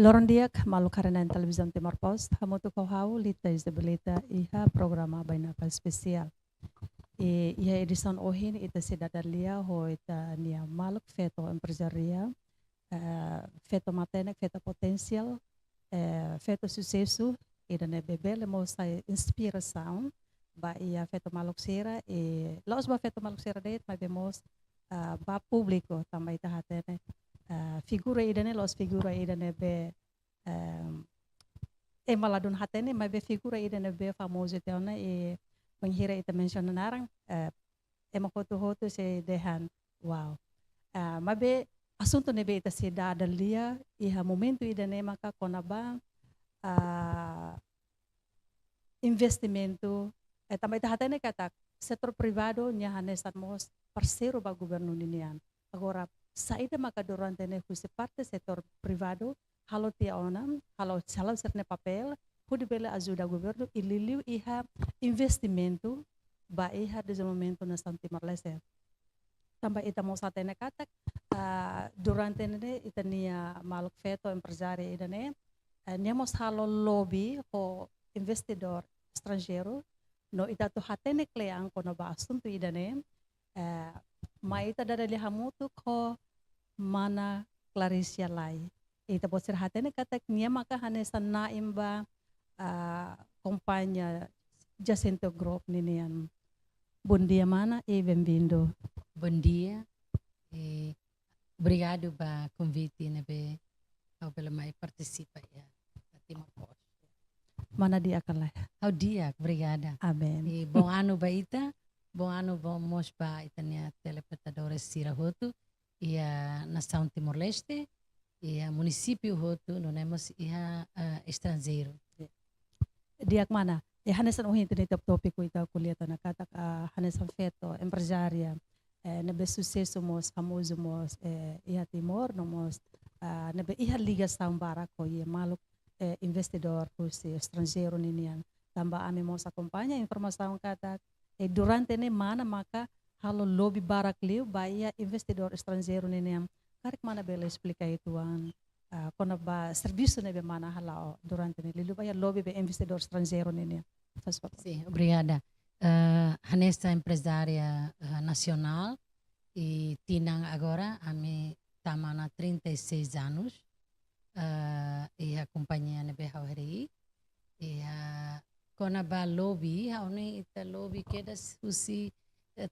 Loron diak malu karena televisão Timor Post, hamutu kau hau lita isabilita iha programa bainapa spesial. Iha edição ohin ita cidadania ho ita nia maluk feto empresaria, feto matenek, feto potensial, feto sucesso, ida ne bebele mosta inspiração, ba ia feto maluk sera, los ba feto maluk sera deit, mas bemos ba público também ita hatene, figura idane los figura idane be maladun hatene mas be figura idane be famoso teona menghira ita mention narang makoto-hoto se dehan wow mas be assunto ne be ita se dada lia iha momento idane maka konaba investimento também ita hatene kata setor privado nya hanesan mos parceiro ba governo ninian agora saída maka durante ne husi parte setor privado halo tia onam halo salam serne papel hude bela ajuda governo ililiu iha investimento ba iha desde momento na São Timor Leste tambah ita mo sa tene katak durante ne ita nia maluk feto empresária ida ne niamos halo lobby ho investidor estrangeiro no ita to hatene kleang kono ba assunto ida ne maita dada liha mutu ko mana Clarisia lai. Ita bosir hatene katak niya maka hanesan na imba kompanya Jacinto Group ninian. Bom dia mana e bem-vindo. Bom dia. Obrigado pelo convite nebe ao pela mai participa ya. Timor Post. Mana dia kalai. Ao dia, obrigada. Amen. Bom ano ba ita. Bom ano vamos para itania telespectadores Sirahoto e a nação Timor-Leste e a município Hoto nós temos estrangeiro. Diak mana? Hanesan uhin tinitap topik ko ita kuliah na katak hanesan feto empresaria nebe sucesso mos famoso mos iha Timor nomos nebe iha liga sambara ko ia maluk investidor kusi estrangeiro ninian tambah ami mos acompanha informação katak durante ne mana maka halo lobby barak liu baia investidor estrangeiro ninian karek mana bela explica ituan quando ba serviço nebe mana halao durante ne lilu baia lobby be investidor estrangeiro ninian. Sim, obrigada. Nessa empresária nacional e tinang agora a me tamana 36 anos e a companhia nebe hauheri e quando ba lobby haone ita lobby queda usi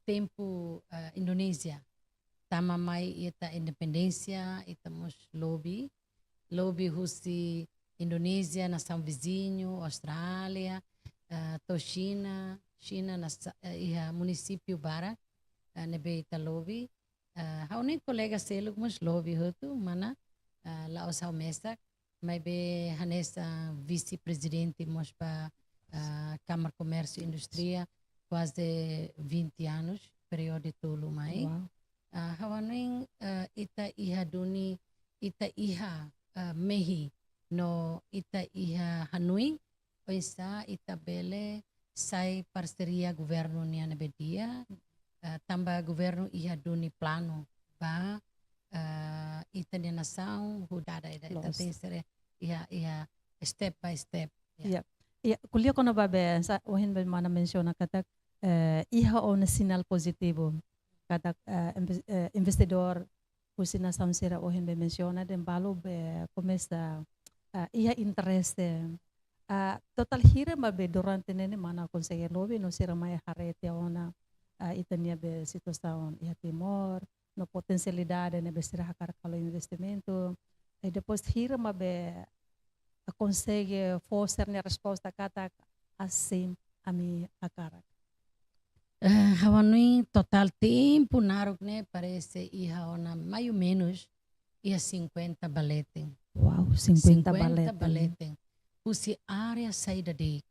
tempo Indonésia tama mai ita independência ita mos lobby usi Indonésia nação vizinho Austrália to China na município bara nebe ita lobby haone colega selo mos lobby hotu mana laos hau mesak mai be hanesa vice-presidente mos pa Câmara Comércio e Indústria quase 20 anos período tolo mai hawaning ita iha duni ita iha mehi no ita iha hanui oisa ita bele sai parceria governo nia nebedia tambah governo iha duni plano ba ita nia nação hudada ita tem iha step by step Ya, kuliah kono babe sa ohin ba mana menciona katak iha on sinal positivo katak investidor kusina samsira ohin be menciona den balu be começa iha interesse total hira babe durante nene mana consegue lobby no sira mai harete ona itania be situação iha Timor no potencialidade ne be sira hakar kalau investimento e depois hira babe consegue forçar a resposta kata assim a minha cara. Hawanui total tempo naruk ne parece iha ona mais ou menos ia 50 baleting. Wow, 50 baleting. Usi área saída de.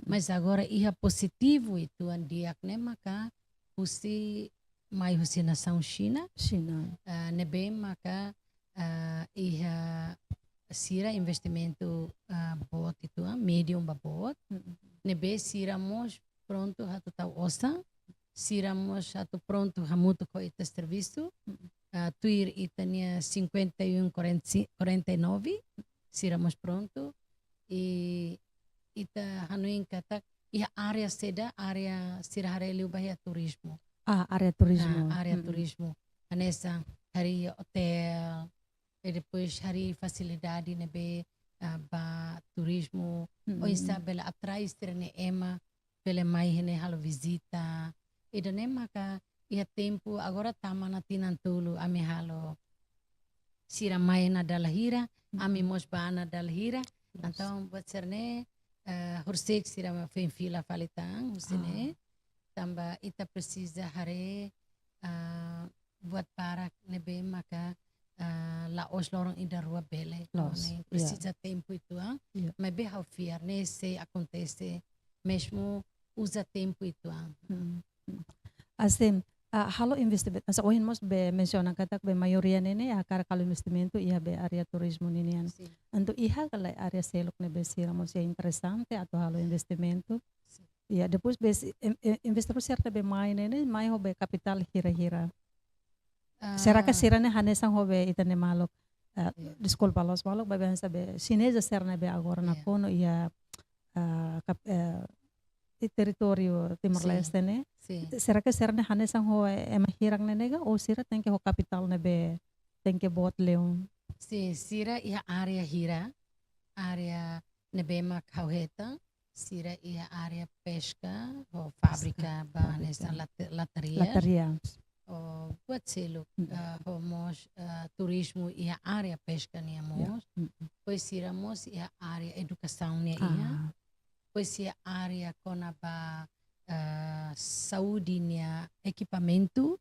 Mas agora iha positivo itu an diak ne maka usi mai usi nação China. Nebe maka iha sira investimento bot itu medium babot nebe siramos pronto hatu tau osa siramos hatu pronto hamuto ko ita serviço tuir itania 5149 siramos pronto e ita hanuin katak ia área seda área sirhareli bahia turismo. Area turismo. Área turismo. Anessa hari hotel e depois hari facilidade nebe ba turismo. O isa bela atrás tirane ema pela mai hene halo visita. E dane maka ia tempo agora tama na tinantulu ame halo sira mai na dalahira ame mos bana dalahira. Então buat serne hursek sira ma fila falitang husine. Tamba ita precisa hare buat parak nebe maka laos lorong ida rua bele. Precisa tempo itu mas be how fear nesse acontece mesmo usa tempo itu Assim, halo investimento. Asa ohin mos be menciona katak be maioria nene akar kalau investimento ia be area turismo ninian. Untuk iha kala area selok nebe sira mos ya interessante atau halo investimento. Ya, depois be investor certa be mai nene mai ho be capital hira-hira. Será que sirane hanesang ho be itane malok. Desculpa los malok be hansa be chinesa serna be agora na kono ia território Timor-Leste né? Será que será hanesang ho hirang nenega ou sira tem que ho capital nebe tem que bot leon? Sim, sira ia área hira, área nebema kauheta, sira ia área pesca, ho fábrica ba nessa lataria. O buat selo ho mos turismo ia área pesca nia mos. Pois sira mos ia área educação nia ia. Pois ia área kona ba saúde nia equipamento.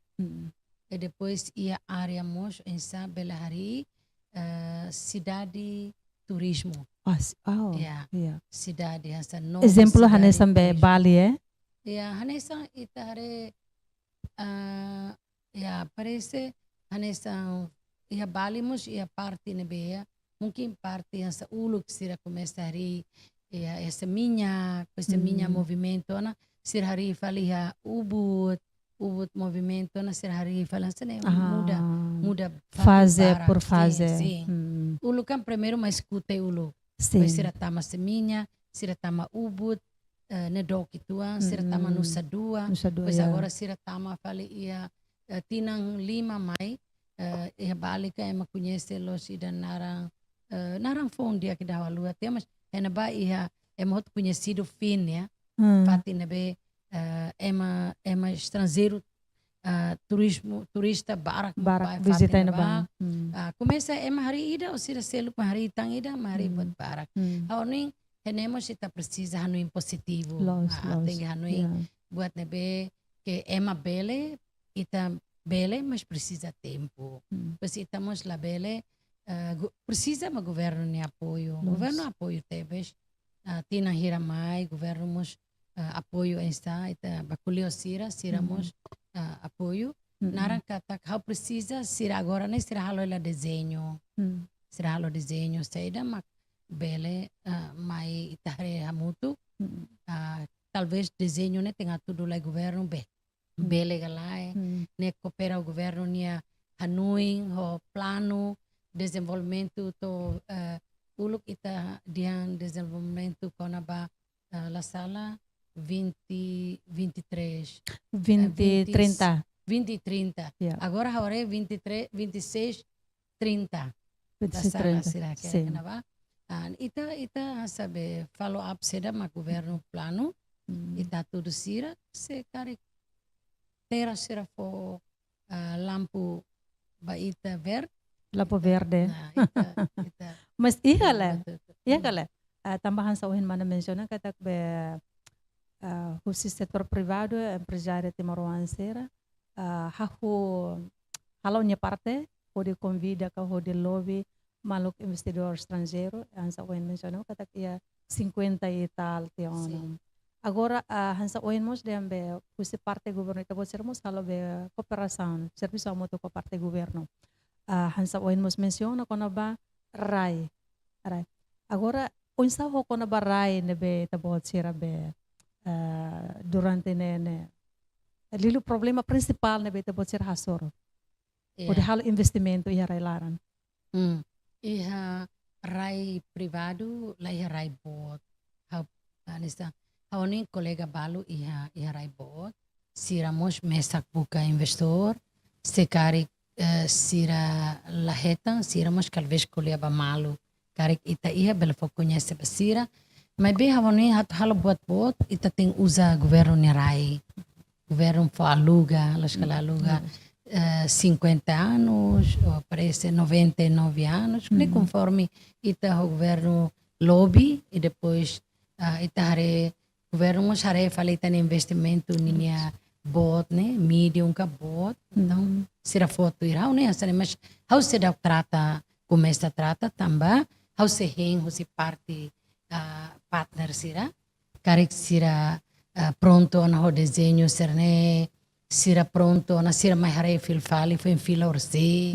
E depois ia área mos ensa belahari cidade turismo. Cidade essa nova. Exemplo hanesam be Bali Ya hanesam itare ya parece hanesam ia Bali mos ia parte nebea mungkin parte essa uluk sira começa hari ya essa minha movimento na sira hari falia ubud movimento na sira hari falança né muda fase por fase. Ulu kan primeiro mas escuta ulu. Pois sira tama seminha, sira tama ubud nedok ituan, sira tama nusa dua. Pois agora sira tama fali ia tinang 5 mai ia balik ema conhece los ida narang phone dia que dava lua até mas ena ba ia ema hot conhecido fim ya. Fati nebe ema estrangeiro turista barak visita na ba. Começa ema hari ida o sira selo hari tang ida mari buat barak. Aoning henemos ita precisa hanuin positivo. Tem hanuin buat nebe que ema bele ita bele mas precisa tempo. Pois estamos la bele precisa ma governo ni apoio. Governo apoio tebes tina hira mai governo mos apoio esta ita bakulio siramos apoio. Narang katak how precisa sira agora nem sira halo ela desenho. Sira halo desenho saída mak bele mai itare hamutu. Talvez desenho ne tenga tudo lá governo bele galai ne coopera o governo nia hanuin ho plano desenvolvimento to uluk ita diang desenvolvimento kona ba la sala 2030. Agora hore 23, 26, 30. Será que é nava? Ita sabe follow up seda ma governo plano. Ita tudo sira se kari tera sira fo lampu ba ita verde. Lampu verde. Mas iya kala. Tambahan sa uhin mana mencionan katak be o setor privado, empresário timoruansera, halaunya parte, de convida ka de lobby, maluk investidor estrangeiro, hansa oin mencionou, katak ia 50 e tal, tion. Agora, hansa oin mos dembe, kusi parte governo, ita bo sermos halo be cooperação, serviço ao moto com parte governo. Hansa oin mos menciona kona ba rai. Agora, unsa ho kona ba rai nebe tabot sira be durante ne lilo problema principal nebe tabot sira hasoro. O de halo investimento iha railaran. Iha rai privado lai rai bot. Hau anista hau ni kolega balu iha rai bot. Sira mos mesak buka investor. Sekari sira lahetan sira mos talvez kuliah ba malu. Karik ita iha bela conhece basira. Mas bem hau ni hat halo buat ita tem usa governo ni rai. Governo for aluga, las que aluga 50 anos, ou parece 99 anos, conforme ita o governo lobby e depois ita hare governo mos hare falita ni investimento ninya bot né, medium ka bot, então sira foto irau né, asane mas how se da trata, começa trata tamba, how se heng, how se parte partner sira, karik sira pronto na ho desenho serne sira pronto na sira mai hare fali foi fila orse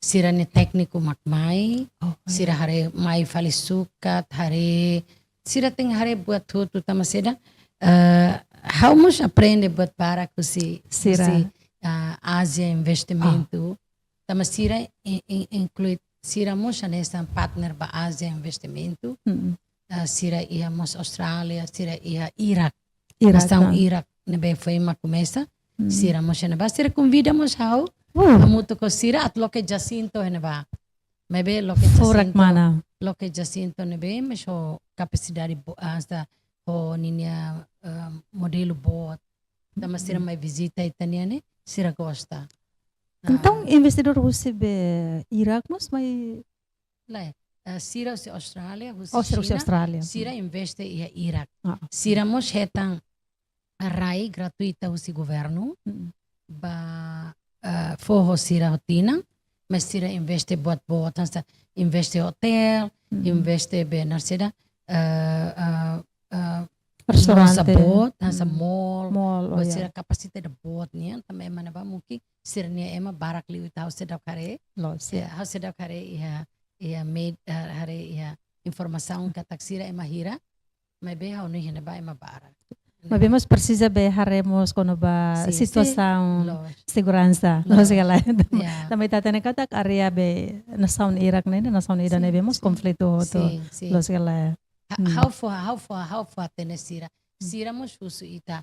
sira ne técnico makmai sira hare mai fali sukat hare sira tem hare buat tudo tama seda how mus aprende buat para kusi Sira Asia investimento tama sira inclui sira mus nessa partner ba Asia investimento sira ia mus Australia sira ia Irak nação Irak nebe foi uma começa sira mos neba sira convidamos how muito ko sira at loke Jacinto neba mebe loke Jacinto loke Jacinto nebe mas ho capacidade hasta ho ninya modelo bot tama sira mai visita itania ne sira gosta então investidor recebe Irak mas mai lá sira se Australia se Australia sira investe ia Irak sira mos hetang rai gratuita o governo ba forro sira rotina mas sira investe buat investe hotel investe be narseda restaurante bot nasa mall sira kapasite da bot niya também mana ba mungkin sira niya ema barak liu tau sedap kare hau sedap kare ia made hare ia informação katak sira ema hira mas be hau ni hina ba ema barak. Mas vemos precisa berharemos quando ba situação segurança não sei lá também tá tendo katak area be nação Irak né nação Iran vemos conflito não sei lá how for tenesira sira mos usu ita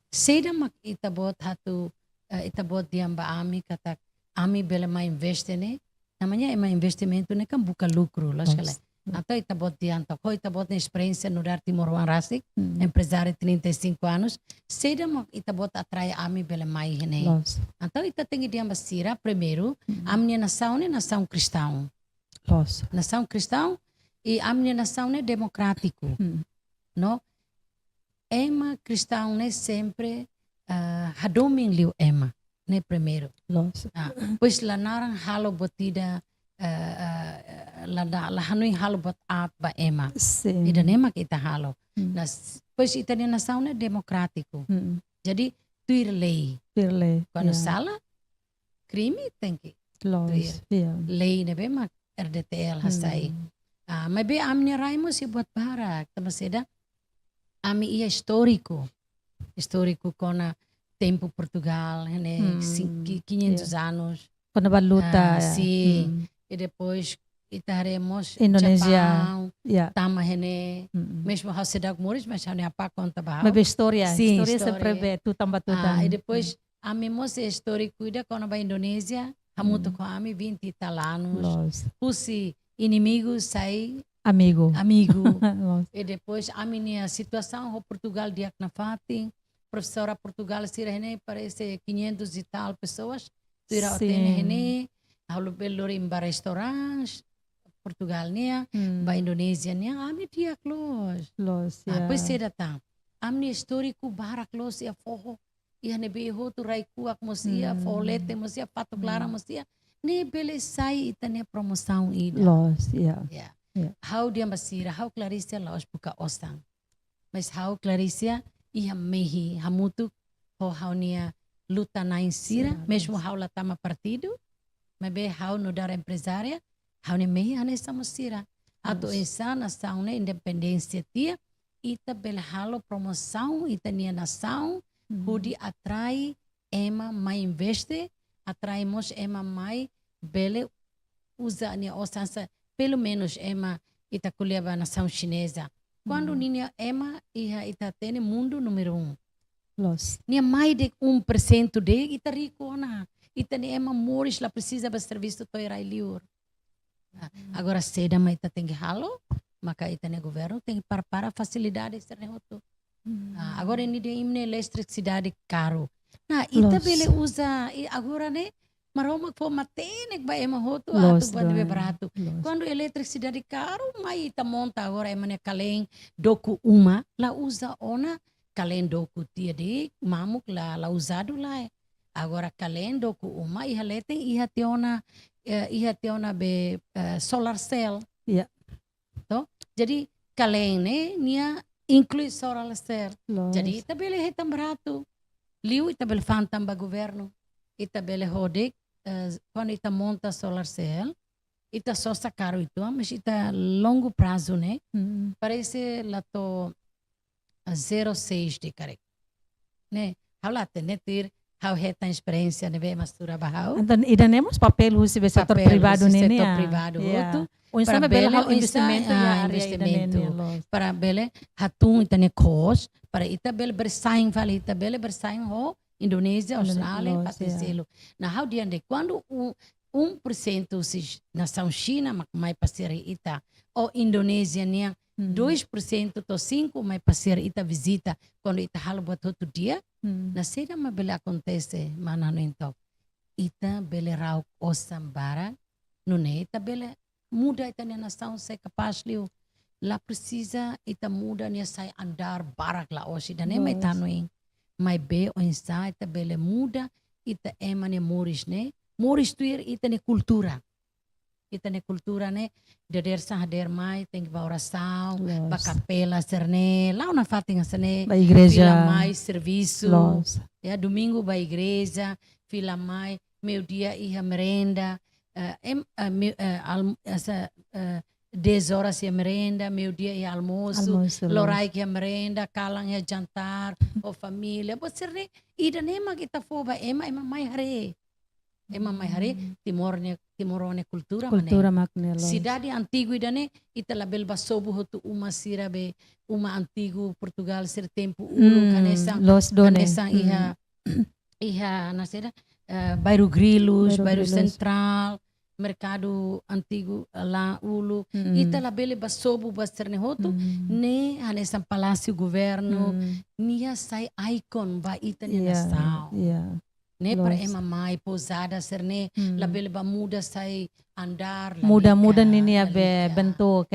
seda mak ita bot hatu ita bot diam ba ami katak ami bela ma investe ne namanya ema investimento ne kan buka lucro lá sei lá. Atau ita bot dianto, ko ita bot na experiência no dar Timor Rasik, empresário 35 anos, seda mo ita bot atrai ami bela mai hene. Atau ita tengi diam basira primeiro, amnia nação ne nação cristão. Nação cristão e amnia nação ne democrático. No? Ema cristão ne sempre hadoming liu ema, ne primeiro. Pois la narang halo botida la hanui halo bot at ba ema ida nema kita halo pois ita ni nação né democrático jadi tuir lei quando sala crime tem que lei ne be mak RDTL hasai mas be amni raimo si buat barak tamaseda ami ia histórico kona tempo Portugal né 500 anos quando baluta e depois itaremos Indonésia tama hene mesmo hau sedak muris mas hau ne apa conta ba mas história sempre be tu tambah e depois amemos história cuida quando ba Indonésia hamuto com ami 20 anos pusi inimigo sai amigo e depois a minha situação ho Portugal diak na fating professora Portugal sira hene parece 500 e tal pessoas tira otene hene halo belorim ba restaurants Portugal nia ba Indonesia nia ami dia close pois se datang amni historiku barak close ya foho ia ne beho tu raiku ak mosia folete mosia pato clara mosia ne bele sai itane promoção ida how dia basira how Clarissa laos buka osang mas how Clarissa ia mehi hamutu ho how nia luta nain sira mesmo how la tama partido mas be how no dar empresária how ne mehi ane samosira ato insana nação ne independência tia ita bel halo promoção ita nia nação hudi atrai ema mai investe atraimos ema mai bele usa nia osansa pelo menos ema ita kuliah ba nação chinesa. Quando ninha ema ita tem mundo número 1. Los. Nia mais de 1% de ita rico na. Ita ni ema moris lá precisa ba serviço toirai liur. Agora seda mas ita tem que halo, maka ita ne governo tem que para facilidade ser nehoto. Agora ini dia imne eletricidade caro. Nah, ita bele usa agora ne maroma for matenek ba ema hoto atu ba de barato. Quando eletricidade caro, mas ita monta agora ema ne kaleng doku uma la usa ona kaleng doku tia de mamuk la usado lá. Agora kaleng doku uma iha leteng iha teona be solar cell. Yeah. To? Jadi kaleng ne nia inclui solar cell. Los. Jadi ita bele hitam barato. Liu ita bele fantam ba governo. Ita bele hodek quando ita monta solar cell, ita só caro itu, mas ita longo prazo, né? Parece lá to 0,6 de correct. Né? How lá tem ter how reta experiência né, mastura bahau. Então, ida nemos papel husi be setor privado nene. Setor privado outro. Para bele investimento para bele hatung ita ne cost, para ita bele bersaing vale ita bele bersaing ho Indonésia, Austrália, Patricelo. Na how dia de quando 1% se nação China mai passer ita ou Indonésia nia 2% to 5 mai passer ita visita quando ita halo buat outro dia. Na seda ma bele acontece mana no então. Ita bele rau osam bara no ne ita bele muda ita nia nação se capaz liu. La precisa ita muda nia sai andar barak la osi dan ne mai tanoing. Mai be o insa ita bele muda ita emane moris ne moris tuir ita ne cultura ne der sa hader mai tem ba oração ba capela serne lá na fatinga serne ba igreja fila mai serviço ya domingo ba igreja fila mai meu dia iha merenda 10 horas ia merenda, meu dia ia almoço, lorai que ia merenda, kalang ia jantar, ou família. Você re, ida nema kita foba ema mai hare. Ema mai hare, timorone cultura mané. Cidade antigo ida ne, ita label basobu hotu uma sirabe, uma antigo Portugal ser tempo ulu kanesang iha nasera, bairro Grilos, bairro Central, mercado antigo lá ulu ita la bele basobu basterne hotu ne hanesan palácio governo nia sai icon ba ita nia nação ne para ema mai posada serne la bele ba muda sai andar muda nini be bentuk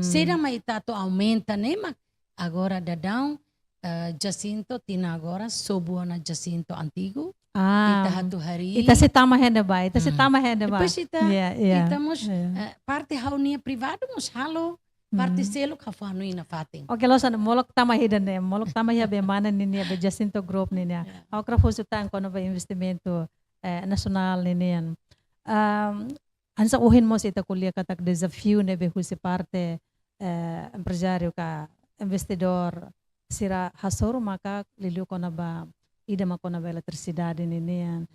seda mai tato aumenta ne mak agora dadão Jacinto tina agora sobu na Jacinto antigo. Ita hatu hari. Ita se tama henda ba. Depois ita mos parte haunia privado mos halo parte selo kafanu ina fating. Okay, losan molok tama hidden ne. Molok tama ya be mana nini be Jacinto Group nini. Ako krafuso tang kono ba investimento nasional nini yan. Ansa uhin mo sa ita kuliah katak desafio ne be husi parte empresario ka investidor sira hasoro maka liliu ko na ba ida mako na bela eletricidade ninian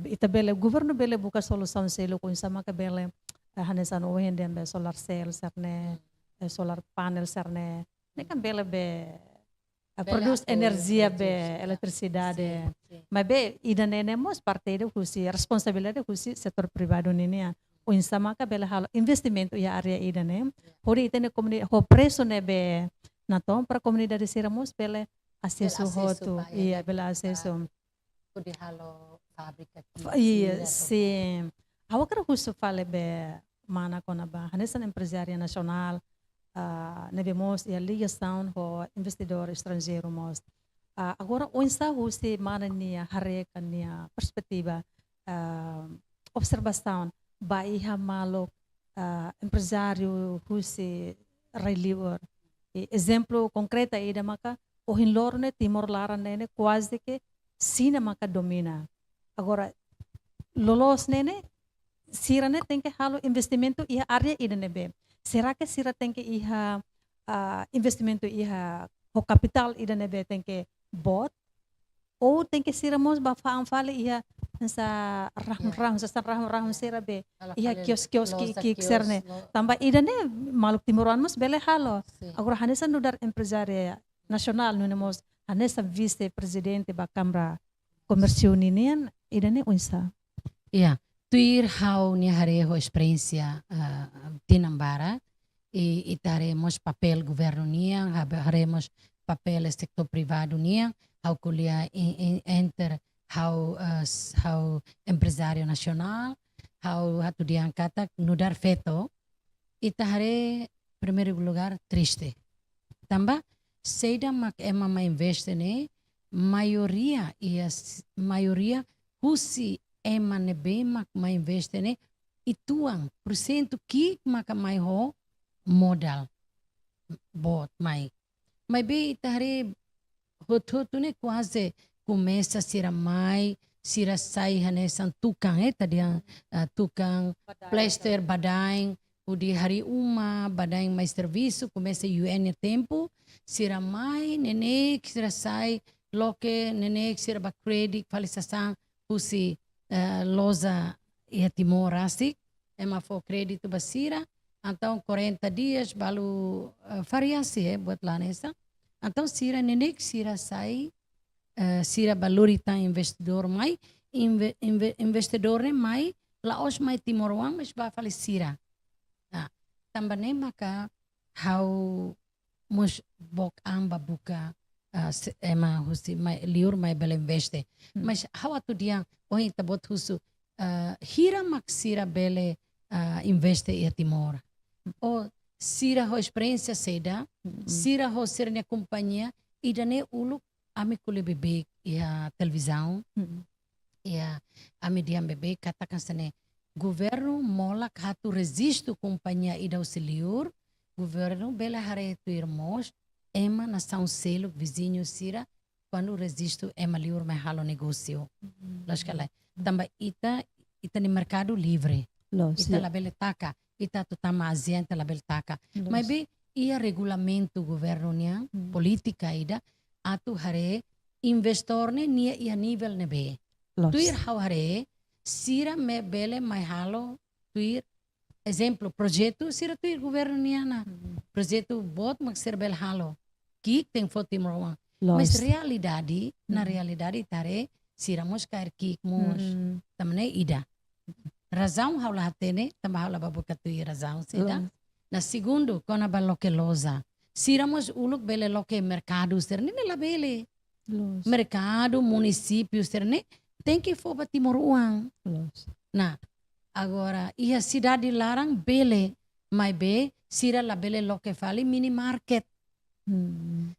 ita bele governo bele buka solução selo ko sama ka bele hanesan ohen dem be solar cell serne solar panel serne ne kan bele be produce energia be eletricidade mas be ida nene mos parte de husi responsabilidade husi setor privado ninian o insama ka bele halo investimento ya area ida ne hori ita ne comunidade ho preço ne be na tom para comunidade siramos bele acesso hotu iya bela acesso pode halo fábrica iya sim awakra husu fale be mana kona ba hanesan empresária nacional nevemos ia ligação ho investidor estrangeiro mos agora onsa husi mana nia hare kania perspektiva observação ba iha malok empresário husi relior exemplo concreto ida maka o hinlorne Timor Laran nene quase que sina maka domina agora lolos nene sira ne tem que halo investimento iha area ida nebe será que sira tem que iha investimento iha o capital ida nebe tem que bot ou tem que ser mos ba faam fale ia sa rahum sira be ia kios ki serne tamba ida ne maluk timuran mos bele halo agora hanesa nudar empresaria nasional nunemos hanesa vice presidente ba Câmara Comercio ninian ida ne unsa. Ja, tuir hau ni hareho experiência tinambara e taremos papel governo niang, haremos papel sector privado niang, hau kuliah enter hau empresário nacional, hau hatu diangkata nudar veto, ita hare primeiro lugar triste. Tamba seida mak ema ma investe ne maioria husi ema nebe mak ma investe ne ituang % ki maka mai ho modal bot mai be itare hotu ne quase começa sira mai sira sai hanesan tukang tadi tukang plaster badaing udi hari uma badaing mais serviço começa UN tempo sira mai nenek sira sai loke nenek sira ba credit falisasan husi loza ia Timor Asik ema for crédito basira então 40 dias balu variasi buat lanesa então sira nenek sira sai sira balorita investidor mai investidor mai laos mai Timor-Wang mas ba fali sira tambane maka hau mus bok amba buka ema husi mai liur mai bel investe mas hawa tu dia oi tabot husu hira mak sira bele investe ia Timor o sira ho experiência seda sira ho sernya companhia idane uluk ame kule bebek ia televisão ia ame diam bebek katakan sene governo molak hatu resisto companhia ida usiliur governo bela hare tu irmãos ema nação selo vizinho sira quando resisto ema liur mai halo negócio lascala tamba ita ni mercado livre ita labele taka ita tutama azienda labele taka mas be ia regulamento governo nia politika ida atu hare investor ne nia ia nível nebe tuir hau hare sira me bele mai halo tuir exemplo projeto sira tuir governo nia na projeto bot mag ser bel halo que tem foto mas realidade na realidade tare sira mos kair kik mos tamne ida razão haula hatene tamba haula babuka tui razão seda na segundo kona ba loke loza sira mos uluk bele loke mercado serne la bele mercado município serne tem que for ba Timor-Wang na agora ia cidade larang bele mai be sira la bele loke fali mini market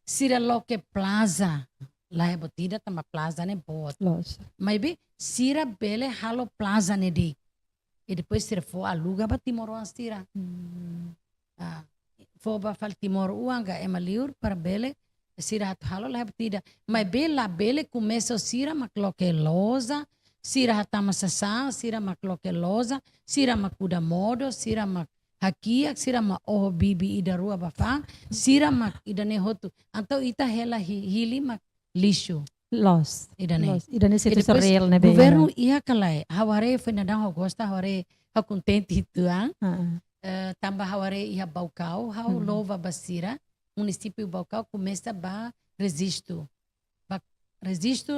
sira loke plaza lá é botida tama plaza ne bot mas be sira bele halo plaza ne di e depois sira for aluga ba Timor-Wang sira for ba fal Timor-Wang ga emaliur para bele sira halo lá é botida mas be la bele começa sira mak loke loza sira hatama sasa sira mak loke loza sira makuda modo sira mak hakia sira ma oh bibi ida rua bafang sira mak idane hotu antau ita hela hili mak lixo idane situ surreal ne governo ia kalai haware foi nadang ho gosta haware ha contente tuang tamba haware ia Baucau hau lova basira município Baucau começa ba resisto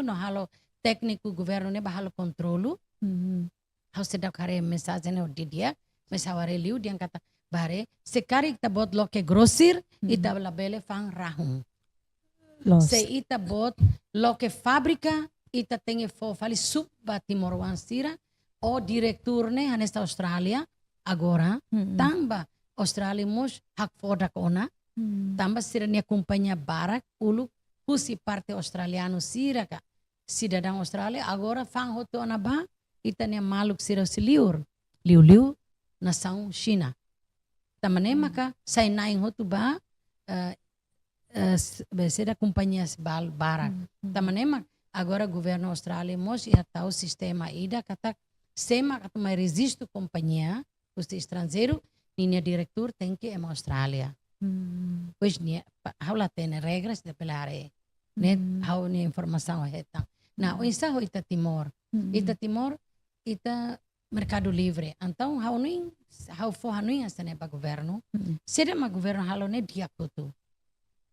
no halo técnico governo ne ba halo controlo hau sedak hare mensagem ne dia mas haware liu dia kata bare sekari kita bot loke grosir ita labele fang rahum se ita bot loke fábrica ita tenha fo fali sub ba Timor-Wang sira o diretor ne hanesta Australia agora tamba Australia mos hak fodak ona tamba sira nia companhia barak ulu husi parte australiano sira ka cidadão Australia agora fang hoto ona ba ita nia maluk sira siliur liu nação China. Tamane maka sai naing hotu ba beseda companhias barak. Tamane mak agora governo Austrália mos ia tau sistema ida kata sema kata mai resisto companhia os estrangeiro linha diretor tem que é Austrália. Pois nia haula tem regras de pelare. Net hau ni informação hetang. Na o isa ho ita Timor. Ita Timor ita Mercado Livre. Então hau fo hanuin asane ba governo. Seda ma governo halo ne dia kutu.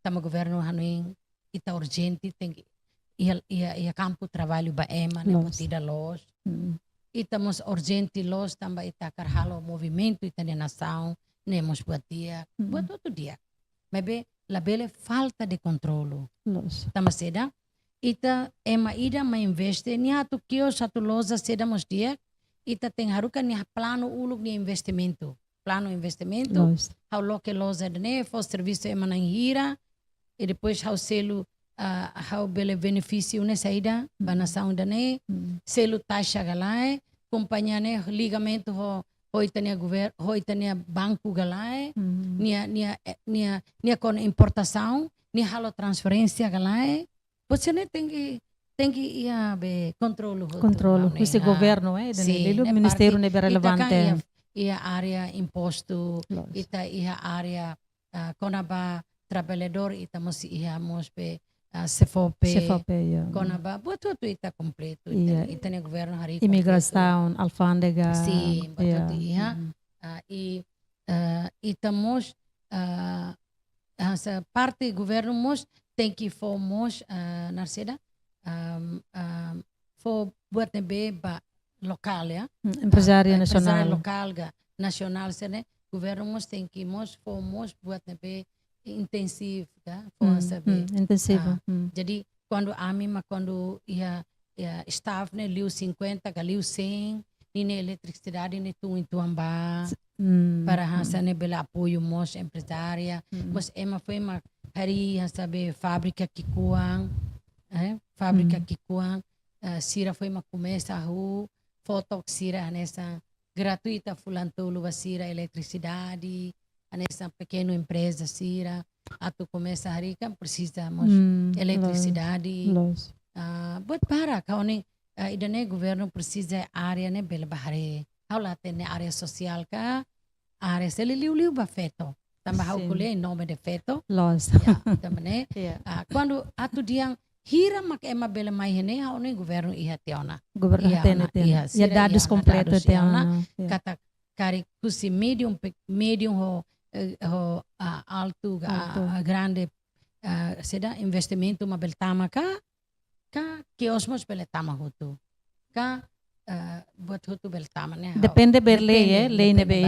Tama governo hanuin ita urgente tem ia campo trabalho ba ema ne potida los. Ita mos urgente los tamba ita karhalo movimento ita ne nação ne mos buat dia. Buat outro dia. Mas la bele falta de controlo. Tama seda ita ema ida ma investe ni hatu kio satu loza seda mos dia ita tem harukan ni plano uluk ni investimento. Plano investimento. Hau loke loza dene fo serviço ema na hira e depois hau selo hau bele benefício ne saída ba nação dane selo taxa galai companhia ne ligamento ho itania governo ho itania banco galai nia con importação ni halo transferência galai você ne tem que ia be controlo esse governo o ministério ne relevante ia área imposto ita ia área konaba trabalhador ita mosi ia mospe CFOP konaba buat ita completo ita ne governo hari imigração alfândega sim buat ia e ita mos essa parte governo mos tem que fomos narseda for buat nebe ba lokal ya empresária nacional lokal ga nasional sene governo mos tem que mos fomos buat nebe intensivo tá intensivo jadi quando quando ia staff ne liu 50 ga liu 100 ni eletricidade ne tu amba para hasa ne bela apoio mos empresária mos ema foi ma hari hasa be fábrica kikuang fábrica kikuang sira foi ma começa foto sira nessa gratuita fulantolo sira eletricidade nessa pequena empresa sira atu começa a rica precisamos eletricidade buat para kauni idane governo precisa área ne bel bahare haula tene área social ka área liu ba feto tambah hau kule em nome de feto tambane quando atu diang hira mak ema bele mai hene hau ne governo iha teona governo tene ya dados completo teona kata kari kusi medium ho alto grande seda investimento ma bel tama ka kiosmos bele tama hutu ka buat hutu bel tama ne depende berle lei ne be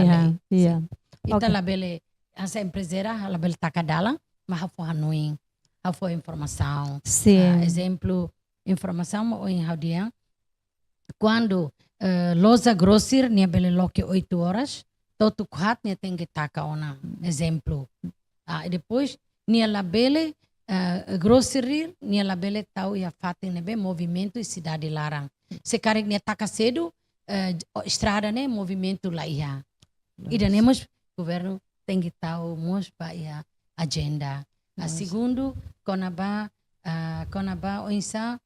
ita la bele asa empresária la bel takadala ma hafo hanuin hafo informação exemplo informação o em haudia quando loja grossir nia bele loke 8 horas totu kuhat nia tem que taka ona exemplo e depois nia la bele grocery nia la bele tau ia fatin nebe movimento e cidade larang sekarang nia taka cedo estrada ne movimento lá ia ida nemos governo tem que tau mos pa ia agenda segundo konaba o insa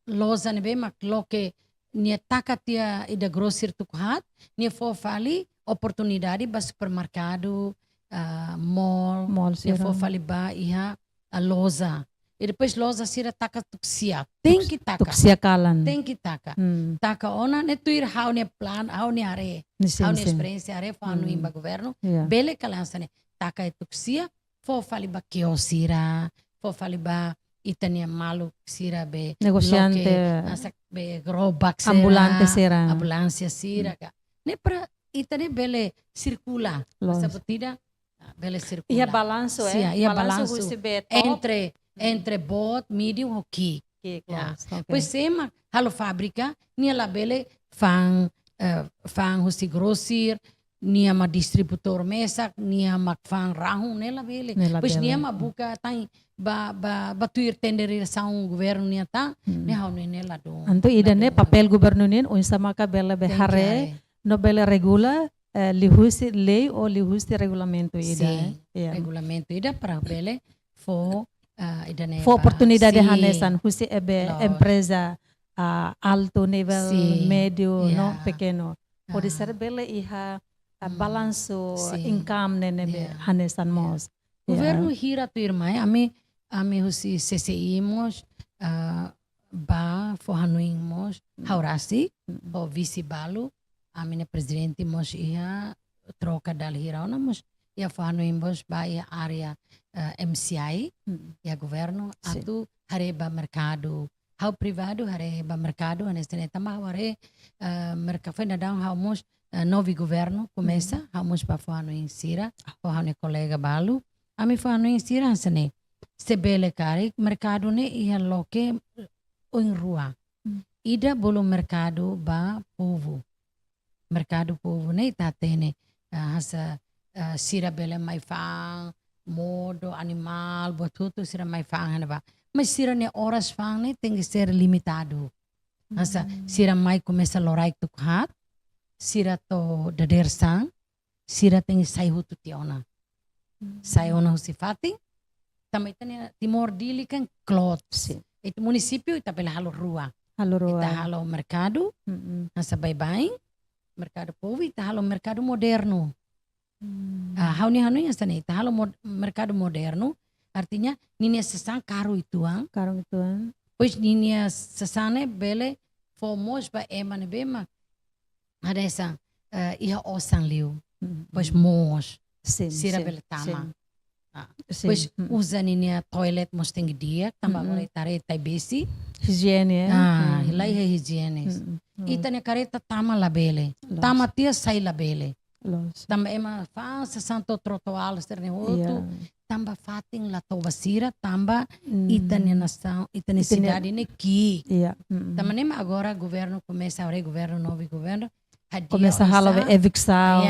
loza nebe mak loke nia taka tia ida grocery tukuhat nia fo fali oportunidade ba supermercado mall nia fo fali ba ia a loza e depois loza sira taka tuksia tem que taka tuksia kalan tem que taka taka ona ne tuir hau ne plan hau ne are hau ne experiência are fa no imba governo bele kalansa ne taka tuksia fo fali ba kiosira fo fali ba itania malu sira be negociante be gerobak sira ambulância sira ne pra itane bele circula sabotida bele circula ia balanço ia balanço entre bot medium o kick pois sema halo fábrica nia la bele fan husi grossir nia ma distributor mesak nia mak fan rahun nela bele pois nia ma buka tai ba tuir tenderização governo nia ta ne hau nela do anto idane papel governo nin unsa maka bele behare no bele regula lihusi lei ou lihusi regulamento ida regulamento ida para bele fo oportunidade hanesan husi ebe empresa alto nível médio no pequeno pode ser bele iha balanço income nebe hanesan mos governo hira tu irmã ami ame husi CCI mos ba fohanuing mos haurasi o visi balu amine presidente mos ia troca dal hirauna mos ia fohanuing mos ba ia area MCI ia governo Sim. atu hareba mercado hau privado hareba mercado anestene tama hare mercado foi nadang hau mos novi governo começa hau mos ba fohanuing sira fohane colega balu ami fohanuing sira sene sebele kari mercado ne ia loke em rua. Ida bolo mercado ba povo. Mercado povo ne tatene hasa sira bele mai fang, modo animal, botuto sira mai fang hana ba. Mas sira ne horas fang ne tem que ser limitado. Hasa sira mai começa lorai tukhat, sira to dader sang, sira tem que sai hutu tiona. Sai ona husifati, também tem Timor Dili kan cloth. Sim. Itu município ita pela halo rua. Halo Ita Roa. halo mercado, nasa baybay, mercado povo, ita halo mercado moderno. Hauni yang sana ita halo mercado moderno, artinya ninia sesang karu itu ang, Karong ituan. pois ninia sesane bele fomos ba eman bema. Ada esa iha osang liu, pois mos, Sim. sira bele tama. Pois usa ninia toilet mos tinggi dia, tambah oleh tarik tai besi. Higiene. Hilai he higienis. Ita ne kareta tama labele. Tama tia sai labele. Los. Tamba ema fa sa santo trotoal sterne outro. Tamba fating la tovasira, tamba ita ne nação, ita ne cidade ne ki. Tamba nema agora governo começa a governo novo governo. Começa a halo evicção.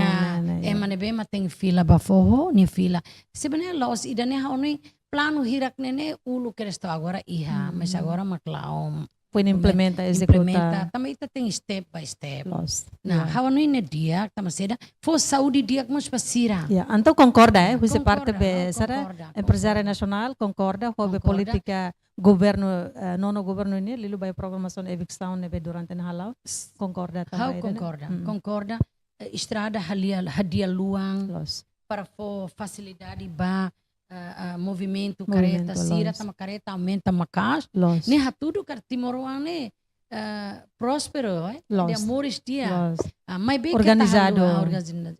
Ema ne bema tem fila baforro, ni fila. Sebenarnya los ida ne hauni plano hirak nene ulu keresto agora iha, mas agora maklaom. Foi implementa, executar. Também ita tem step by step. Los. Nah, haunu ine dia, tama seda, for saúde dia mos pasira. Então concorda, Você Concorda, parte be, Sara, concorda, empresária nacional, concorda, houve política, governo, nono governo ini, lilu bay programação evicção nebe durante na halau, concorda também. Hau concorda, concorda. Estrada hadia luang Los. para for facilidade ba movimento careta sira tama careta aumenta makas. Los. Ne hatudu kar timoroane próspero, de amores dia. Mas bem Organizado.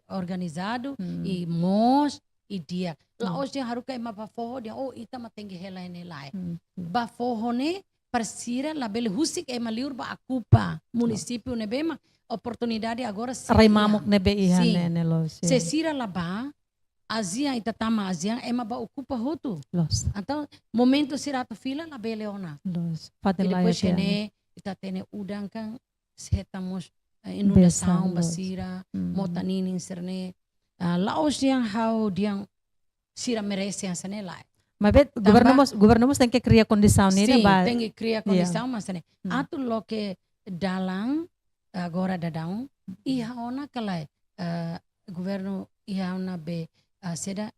Organizado e mos e dia. Lá hoje haruka ima baforro dia ita matengi hela ene lai. Baforro ne parsira la bele husik ema liur ba akupa município ne bema oportunidade agora se Raimamok nebe iha ne los. se sira la ba Azia ita tama Azia ema ba ocupa hotu. Los. Então momento sirato fila la bele ona. Los. E depois tene ita tene udang kan setamos inundação basira motaninin serne laos yang hau diang sira merece asane lai. Mas governo tem que criar condição nele, tem que criar condição mas ne atu lo que dalang agora dadang iha ona kalai governo iha ona be seda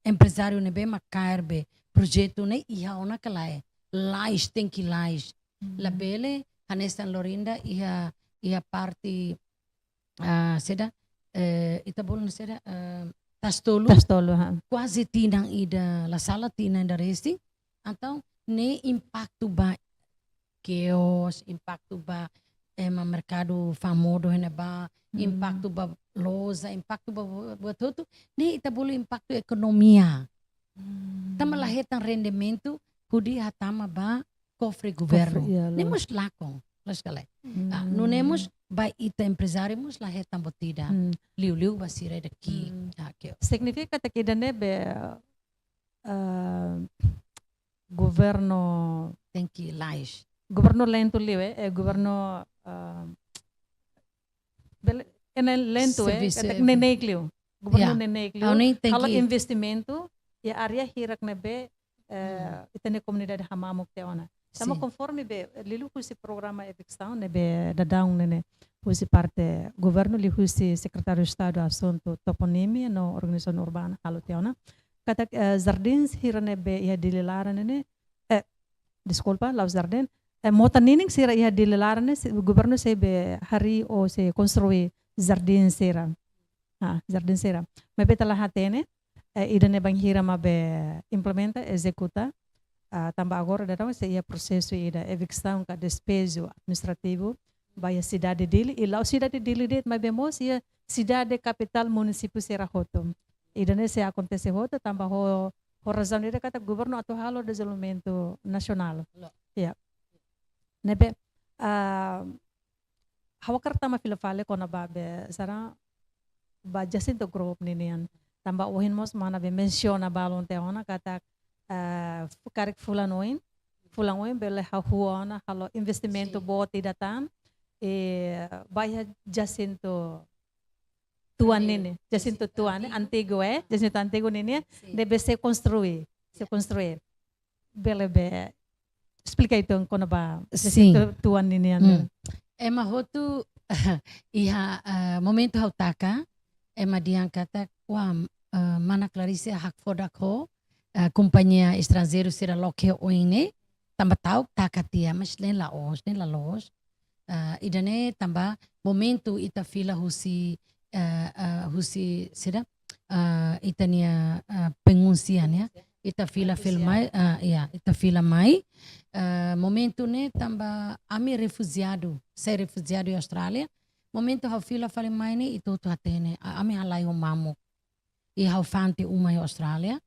empresário ne be makair be projeto ne iha ona kalai lais tem que lais la bele hanesan lorinda iha parte seda ita bolon seda tastolo quase tinang ida la sala tinang da resti então ne impacto ba chaos impacto ba ema mercado famoso hena ba impacto ba loza impacto ba tudo ne ita bolo impacto ekonomia tama lahetan rendimento hudi hatama ba cofre governo nemos lakong las kalai no nemos ba ita empresário mos lahetan botida liu basira daqui significa que dane be governo tem que lais governo lento liu governo lento nenekliu governo nenekliu kalau investimento e área hirak na be itane comunidade hamamuk teona sama conforme be lilu husi programa evicção ne be dadang ne husi parte governo li husi secretário de estado assunto toponimia no organização urbana halo teona kata jardins hirane be ia dililaran ne desculpa lau jardim mota nining sira ia dililaran ne governo se be hari o se construir jardim sira jardim sira me be telah hatene ida ne bang hira mabe implementa, executa, tambah agora da se ia processo ida evicção ka despejo administrativo vai a cidade dele e lá a cidade dele det mas bemos ia cidade capital município Serrahoto. Ida ne se acontece hoto tambah ho razão ida kata governo atau halo desenvolvimento nacional. Ya. Nebe hawakar tama filafale kona babe sara ba Jacinto Group ninian tambah ohin mos mana be menciona balon te ona kata karik fulanoin bele hahuana halo investimento boti datan bayar Jacinto tuan nini Jacinto tuan antigo Jacinto antigo nini debe se construir bele be explica então quando ba Jacinto tuan nini Ema hotu iha momento hautaka ema diangkata wa mana Clarice hak fodak ho companhia estrangeiro será loke oine tamba tau takatia mas len la los idane tamba momento ita fila husi será itania penguncian ya ita fila filmai ita fila mai momento ne tamba ami refugiado em Austrália momento hau fila fale mai ne itu tu hatene ami halai o mamuk e hau fante uma em Austrália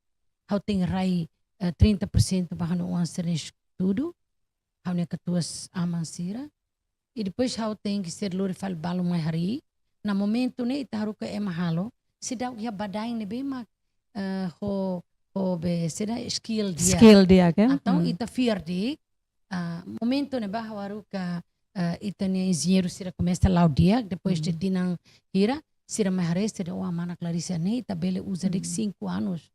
hau ting rai 30% bahan uang seres tudo hau ne ketuas amansira e depois hau tem que ser lori fal balo mai hari na momento ne ita haru ke emahalo sidau ya badai ne be mak ho be sida skill dia kan então ita firdi momento ne bah haru ka ita ne engenheiro sira começa lá o dia depois de tinang hira sira mai hari sida o mana Clarice ne ita bele usa de 5 anos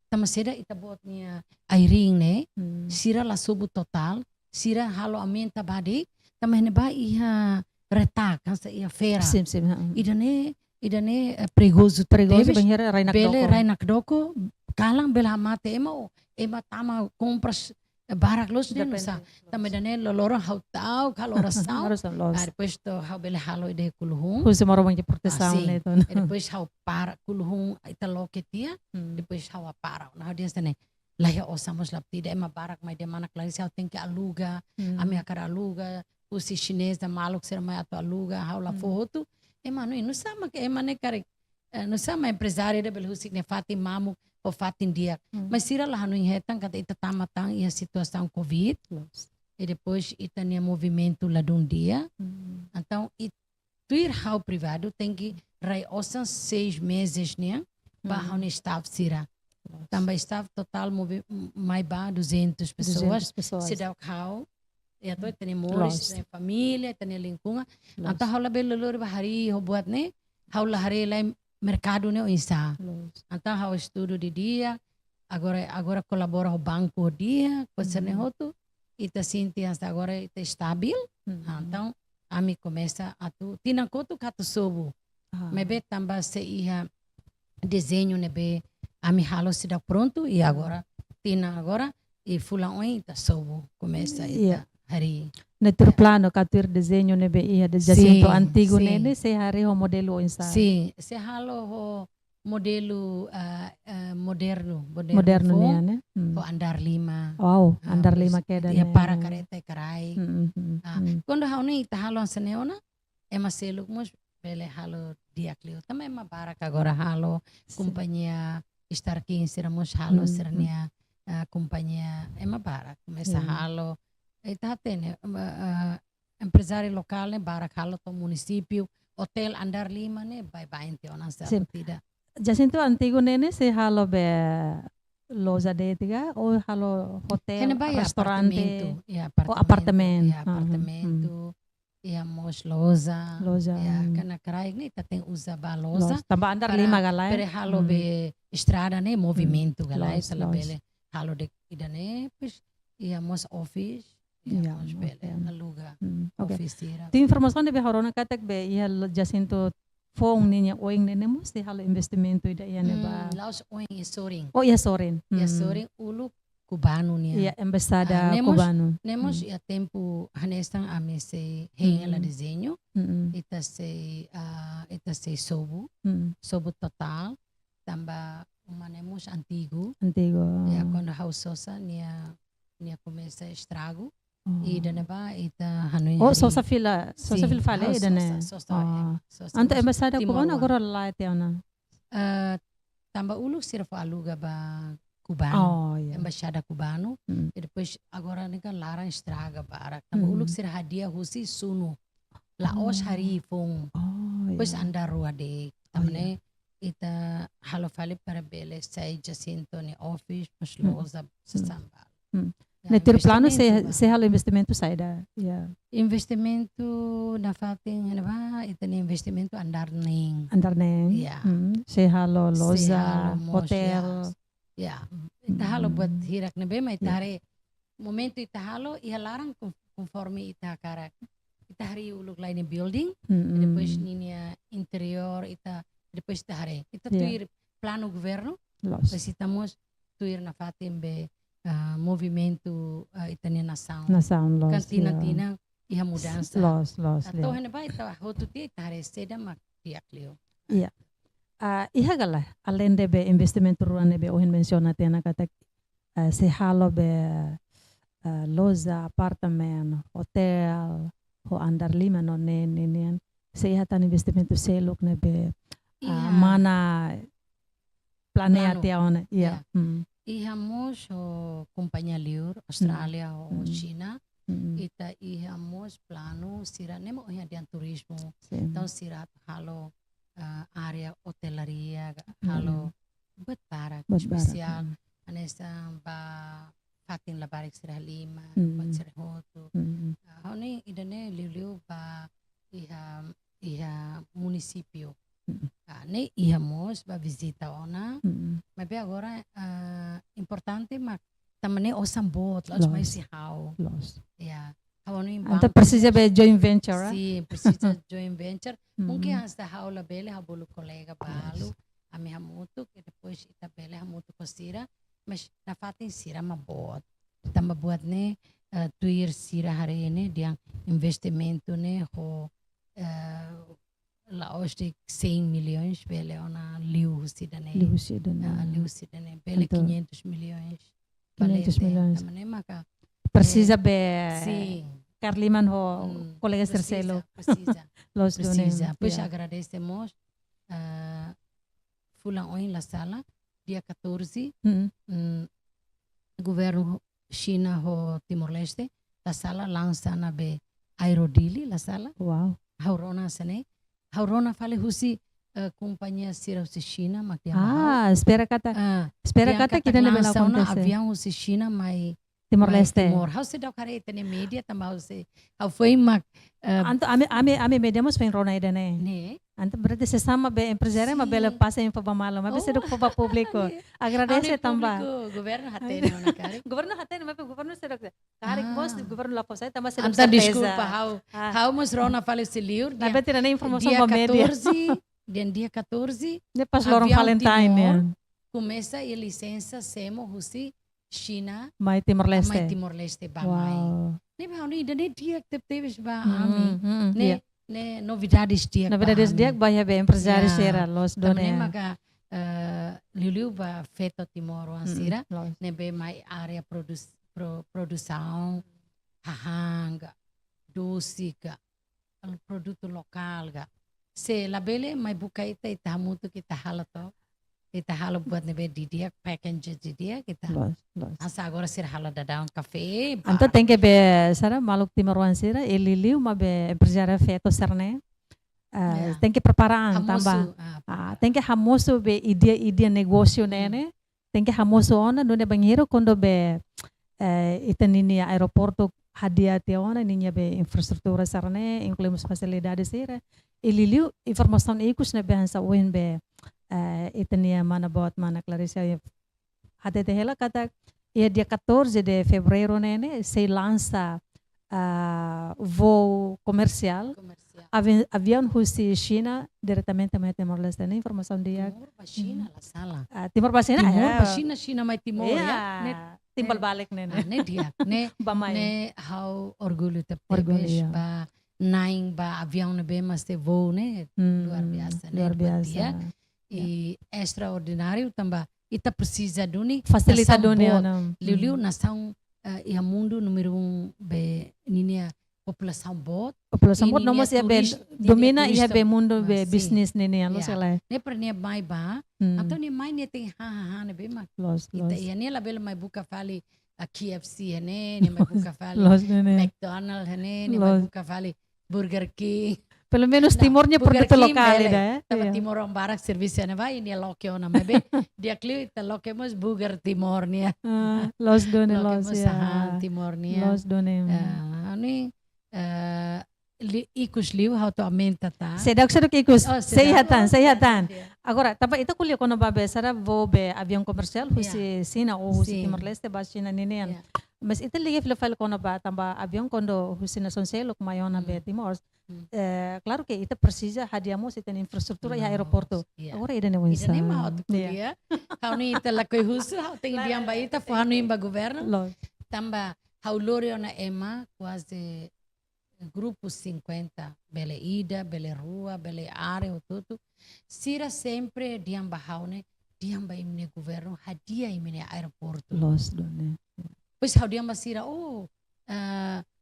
tama seda ita bot nia airing ne sira la subu total sira halo aumenta badi tama ne ba iha retak kansa iha fera sim idane pregoso banheira bele rainak doko kalang bela mate ema tama compras barak los ne nusa tama dane loloro hau tau kalau rasau depois to hau bele halo ide kulhung usa maro bang proteção ne ton depois hau para kulhung ita loketia depois hau para na dia sene lahia osamos laptida ema barak mai de mana Clarice hau tem que aluga ami akara aluga usi chinesa maluk ser mai ato aluga hau la foto ema no sama que ema ne kare no sama empresária de bel husik ne fatim mamu o fatim dia mas sira lá no inhetan kata ita tamatang ia situação covid e depois ita ne movimento lá dum dia então tuir hau privado tem que rai osan 6 meses né ba hau ne staff sira também staff total mais ba 200 pessoas se dá hau e ato tem moris tem família tem lingkungan então hau la belolor bahari ho buat ne hau la hari lai mercado ne o isa então hau estudo de dia agora colabora o banco dia coisa ne hotu ita sinti hasta agora ita stabil então ami começa a tu tina kotu katu sobu mebe tamba se iha desenho ne be ami halo sida pronto e agora tina agora e fulan oi ita sobu começa ita hari netur plano katur desenho ne be ia de Jacinto antigo nene se hari ho modelo insa se halo ho modelo moderno ne ho andar lima andar lima queda ya para careta carai quando hauni ita halo seneona ema seluk mos bele halo diaklio também ema barak agora halo companhia Starkin seramos halo sernia companhia ema barak começa halo ita tene empresário local ne barak halo to município hotel andar lima ne bye ente ona sa tidak Jacinto antigo nene se halo be loja de tiga o halo hotel restaurante apartamento mos loja kana karai ne tem usa ba loja tambah andar lima galai pere halo be estrada ne movimento galai sala bele halo de idane pues mos office mos bele aluga office tira ti informação de be harona katak be Jacinto fong ninya oing nene mos de halo investimento ida ne ba laos oing soring soring soring ulu cubano nia embasada cubano nemos tempo hanestan amese hengela desenho ita se sobu total tamba humanemos antigo. Antigo. Ya, quando hausosa nia começa estrago. E daneba ita hanuin Oh, hari. sosa fila fale idane. Sosa. Anto embasada Timor kubana One. agora lá teona. Tambah uluk sira fo aluga ba cubano. Oh, yeah. Embaixada cubano. E depois agora nika larang estraga ba. Tambah uluk sira hadiah husi sunu. Laos hari fong. Oh, Depois yeah. andar rua de. Tamane ita halo fali para bele sai Jacinto ni office mas loza sesambal. Ne ter plano investimento ba. se halo investimento saida. Yeah. Investimento na fating ano ba ita ni investimento andar ning. Andar neng. Yeah. Se halo loza, Se halo mos, hotel. Ya, ita halo buat hirak na be may tare momento ita halo iha larang conforme ita karak. Ita hari uluk lain building, depois ninia interior ita depois ita hari. Ita tuir plano governo, Los. depois itamos tuir na fatin be movimento ita ni nação. Nação los. Kantina iha mudança. Los. Atau hena ba ita hotu ti ita hari seda mak tiak leo. Iya. Iha gala além de be investimento ruane be ohin menciona tena kata se halo be loza, apartamento, hotel, ho andar lima no nen se iha tan investimento se luk ne be mana planea teona. Iya. Iha mos o companhia liur Australia o China. Ita iha mos plano sira nemo iha dian turismo. Então sira halo area hotelaria, halo betara spesial. Anesa ba fatin la barik sira lima, bat sira hotu. Hone idane liu ba iha municipio. Ne iha mos ba visita ona. Mas agora importante mak tamane osambot los mais si hau. Los. Ya. Então precisa be joint venture. Sim, precisa joint venture. Mungkin hasta hau la bele habulu colega balu, ami hamutu que depois ita bele hamutu ko sira, mas na fatin sira mabot. Tamba buat ne tuir sira hari ne diang investimento ne ho laos de 100 milhões bele ona liu sidane. Liu sidane bele 500 milhões. 500 milhões. Tamane maka precisa be sim. Carliman ho colegas tercelo. Precisa. Pois agradecemos fulang oin la sala dia 14 governo China ho Timor-Leste la sala lança na be aerodili la sala. Wow. Haurona sane. Haurona fale husi companhia sira husi China mak dia espera kata kita ne bela acontece. Avião husi China mai Timor-Leste. Timor. How se daw kare ita ni media tambah how foi mak anto ame medemos pen rona idane. ne. Anto berarti sesama be empresário ma bela passa em pabamalo, ma bisa dok paba público. Agradece tamba. Governo hatene ona kare. Governo hatene ma governo sedok. Kare bos governo la posai tamba sedok. Anta desculpa how mas rona fale se liur. Na bete na informação dia ba media. 14 dia 14 De pas lorong Valentine. Começa a licença semo husi China Mai Timor-Leste. Mai Timor-Leste ba mai. Ne ba ni dane dia teves ba ami. Ne novidades dia. Novidades dia bahaya be empresário sera los done. Ne maka liu ba feto Timor ansira. Ne be mai area produção hahanga doce ga produto local ga. Se labele mai buka ita hamutu kita halato. Kita halo buat nebe di dia package di dia kita. Asa agora ser halo dadang café. Anto tem que be sara maluk Timor sira eliliu ma be empresário feto serne. Tem que preparar tamba. Tem que hamoso be ideia negócio nene. Tem que hamoso ona done banheiro quando be itanini aeroporto hadiah teona ninya be infrastruktura sarne incluímos facilidades sira. Eliliu informação ikus na behansa oin be itania mana bot mana Clarissa hade hela kata dia 14 de fevereiro nene se lança voo comercial. Avião husi China diretamente mai Timor-Leste ne informação dia China la sala Timor-Leste China mai Timor ya timbal balik nene ne dia ne how orgulho te ba naing ba avião ne be mas te voo ne luar biasa e extraordinário também. Ita precisa duni Facilita nação dunia boa. nam. Liu nação ia mundo número be ninia população boa. População Ini bot nomos nia ya be turis- domina nia ia be turista. mundo be Sim. business nini lo Yeah. sela. Ne para nia mai ba. Atau ni mai nia tem ha ne be ma. Los Ita los ia nia label mai buka fali a KFC ne mai buka fali los nene. McDonald's ne mai Los. buka fali Burger King. Pelo menos Nah, Timornya Burger produto King lokal bele. ya. Tava Timor ang barak service na ba ini loke ona mai be. Dia kli ta loke mos Burger Timor nia. Los done Loke los mos ya. sahan Timor nia. Los done. Ani ikus liu how to aumenta ta. Sedak sedok ikus. Oh, sedap. Sehatan. Yeah. Agora, tapa ita kuliah kono babe sara vo be avião comercial husi Sina ou husi Sim. Timor Leste ba China ninian. Yeah. Mas ita liga fila kono ba tamba avião quando husi na Sonselok mayona be Timor. Claro que ita precisa hadiamos ita infraestrutura e aeroporto. Yeah. Agora ida ne Ida winsa. nem mau tu kuliah. How ni ita lakoi husu how tengi diam ba ita fo hanu imba governo. Los. Tamba how lori ona ema quase grupo 50 bele ida, bele rua, bele are o tudo. Sira sempre diam ba haune, diam ba imne governo hadia imne aeroporto. Los done. Pois how diam ba sira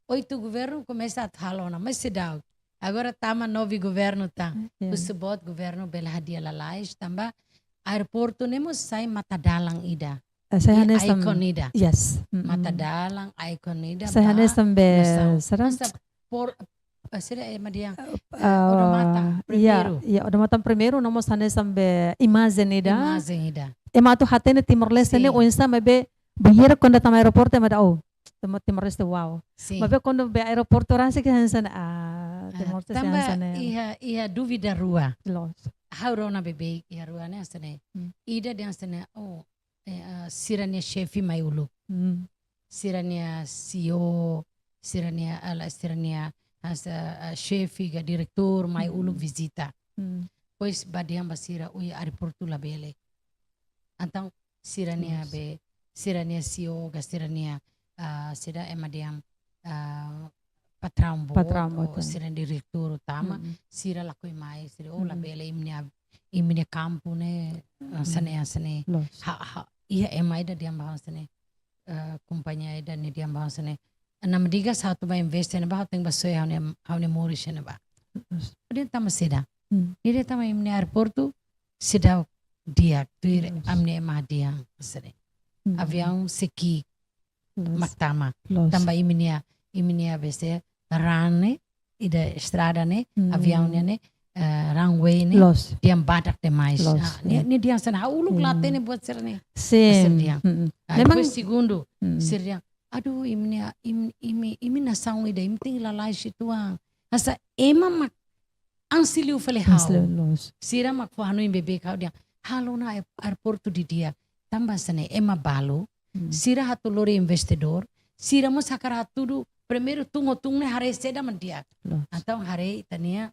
oito governo começa a talona, mas se dá. Agora tama novi governo tá. O sebot governo bele hadia lalais tamba aeroporto nemos sai matadalang ida. Saya hanes tam. Icon ida. Yes. Matadalang icon ida. Saya hanes tam be Nação. sara. Por sira dia Odomata primeiro. Iya, Odomata primeiro nomos hanes tam be imagem ida. Imagem ida. Emato hatene Timor Leste ne Sim. oinsa mabe banheira quando tam aeroporto mada Timor Leste wow. Sim. Mabe quando be aeroporto ranse que hansan Timor Leste Tamba hansan ia dúvida rua. los. Haurona bebe ia rua ne asane. Ida de asane sirania chefe mai ulu. Sirania CEO, sirania chefe ga diretor mai ulu visita. Pois badiam basira ui aeroporto la bele. Então sirania be sirania CEO ga sirania sira emadiam patrão bo sirania diretor utama sira la koi mai sira la bele imnia campo ne sane Los. ia emai da diam bahas ne companhia da ni diam bahas ne nam diga satu ba invest ne ba teng ba soe haune moris ne ba dia tama seda dia tama imnia aeroporto seda dia tuir amne ma dia sare avião seki maktama tamba imnia bese rane ida estrada ne avião ne runway ne Los. diam badak demais. Los, Ni diam sana uluk latene buat ser ne. Sim. Memang segundo ser dia. Aduh imi nasaung ida imi ting lalai situang. Asa ema mak ansiliu fale hau. Los. Sira mak fo hanu bebe kau dia. Halo na aeroporto di dia. Tambah sana ema balu. Sira hatu lori investidor. Sira mo sakara tudu primeiro tungo ne hare seda mandia. Atau hare tania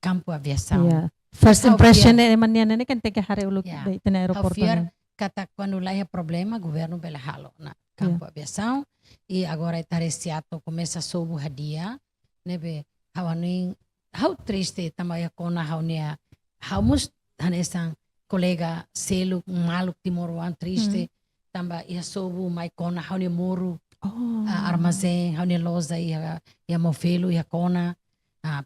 campo aviação. Yeah. First impression ne mania ne kan teke hare uluk Yeah. be tena aeroporto. Fiar kata quando lá é problema, governo bela halo na campo aviação e agora está receado começa a sobo hadia, nebe hawaning how triste também kona haunia hamus hanesang colega selu maluk timoroan triste também ia sobo mai kona haunia moru armazém haunia loja ia mofelo ia kona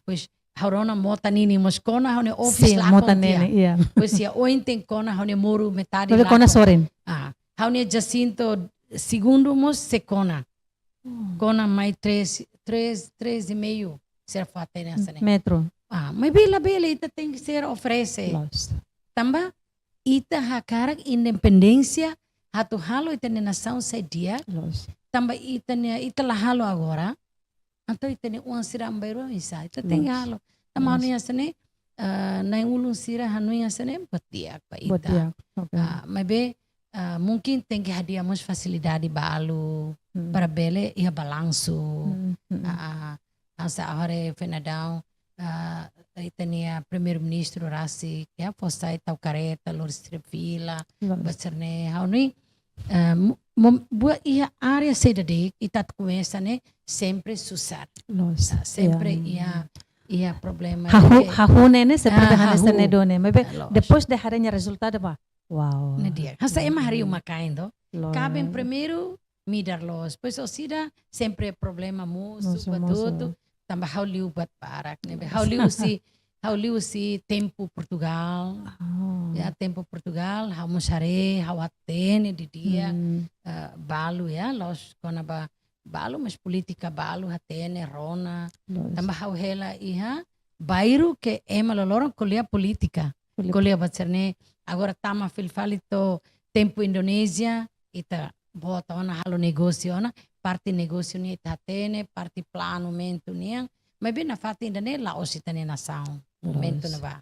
pois haurona mota nini mos kona haune office lá mota nene, iya. Pois ia ontem kona haune moru metade Mabe lá. kona soren. Haune Jacinto segundo mos se kona. Kona mai 3,5 ser fata nessa né. Metro. Mas bela ita tem que ser oferece. Los. Tamba ita hakarak independência hatu halo ita na nação sai dia. Los. Tamba ita la halo agora. Então ita ne uang sira ambairo isa. Ita tem halo. Tama anu yang sene na ulun sira hanu yang sene batiak pa ita. Batiak. Okay. Mas mungkin tem que hadiamos facilidade balu para bele ia balanço. Asa ahore fenadão itania primeiro-ministro rasi ya postai tau kareta lor strepila baserne hauni buat ia área sedadik itat começa né sempre susar. Sempre ia Iya problema. Hahune seperti Hanessa hahu. Nedone. Mas Los. depois de harinya resultado ba? Wow. Na dia. Hasa ema hari uma caindo. Los. Cabem primeiro midar los. Pois osida sempre problema muso, Moço. batuto. Tamba how liu bat parak, né? How liu si tempo Portugal. Oh. Ya tempo Portugal, how musare, how atene di dia. Balu ya, los konaba balu mas politika balu hatene rona. Tamba how hela iha bairu ke ema loloron kuliah politika. Kuliah batserne agora tama filfalito tempo Indonesia ita bota ona halo negócio ona parte negócio ni ita hatene parte plano mento niang mas bem na fata ainda ne Laos ita ni nação momento na ba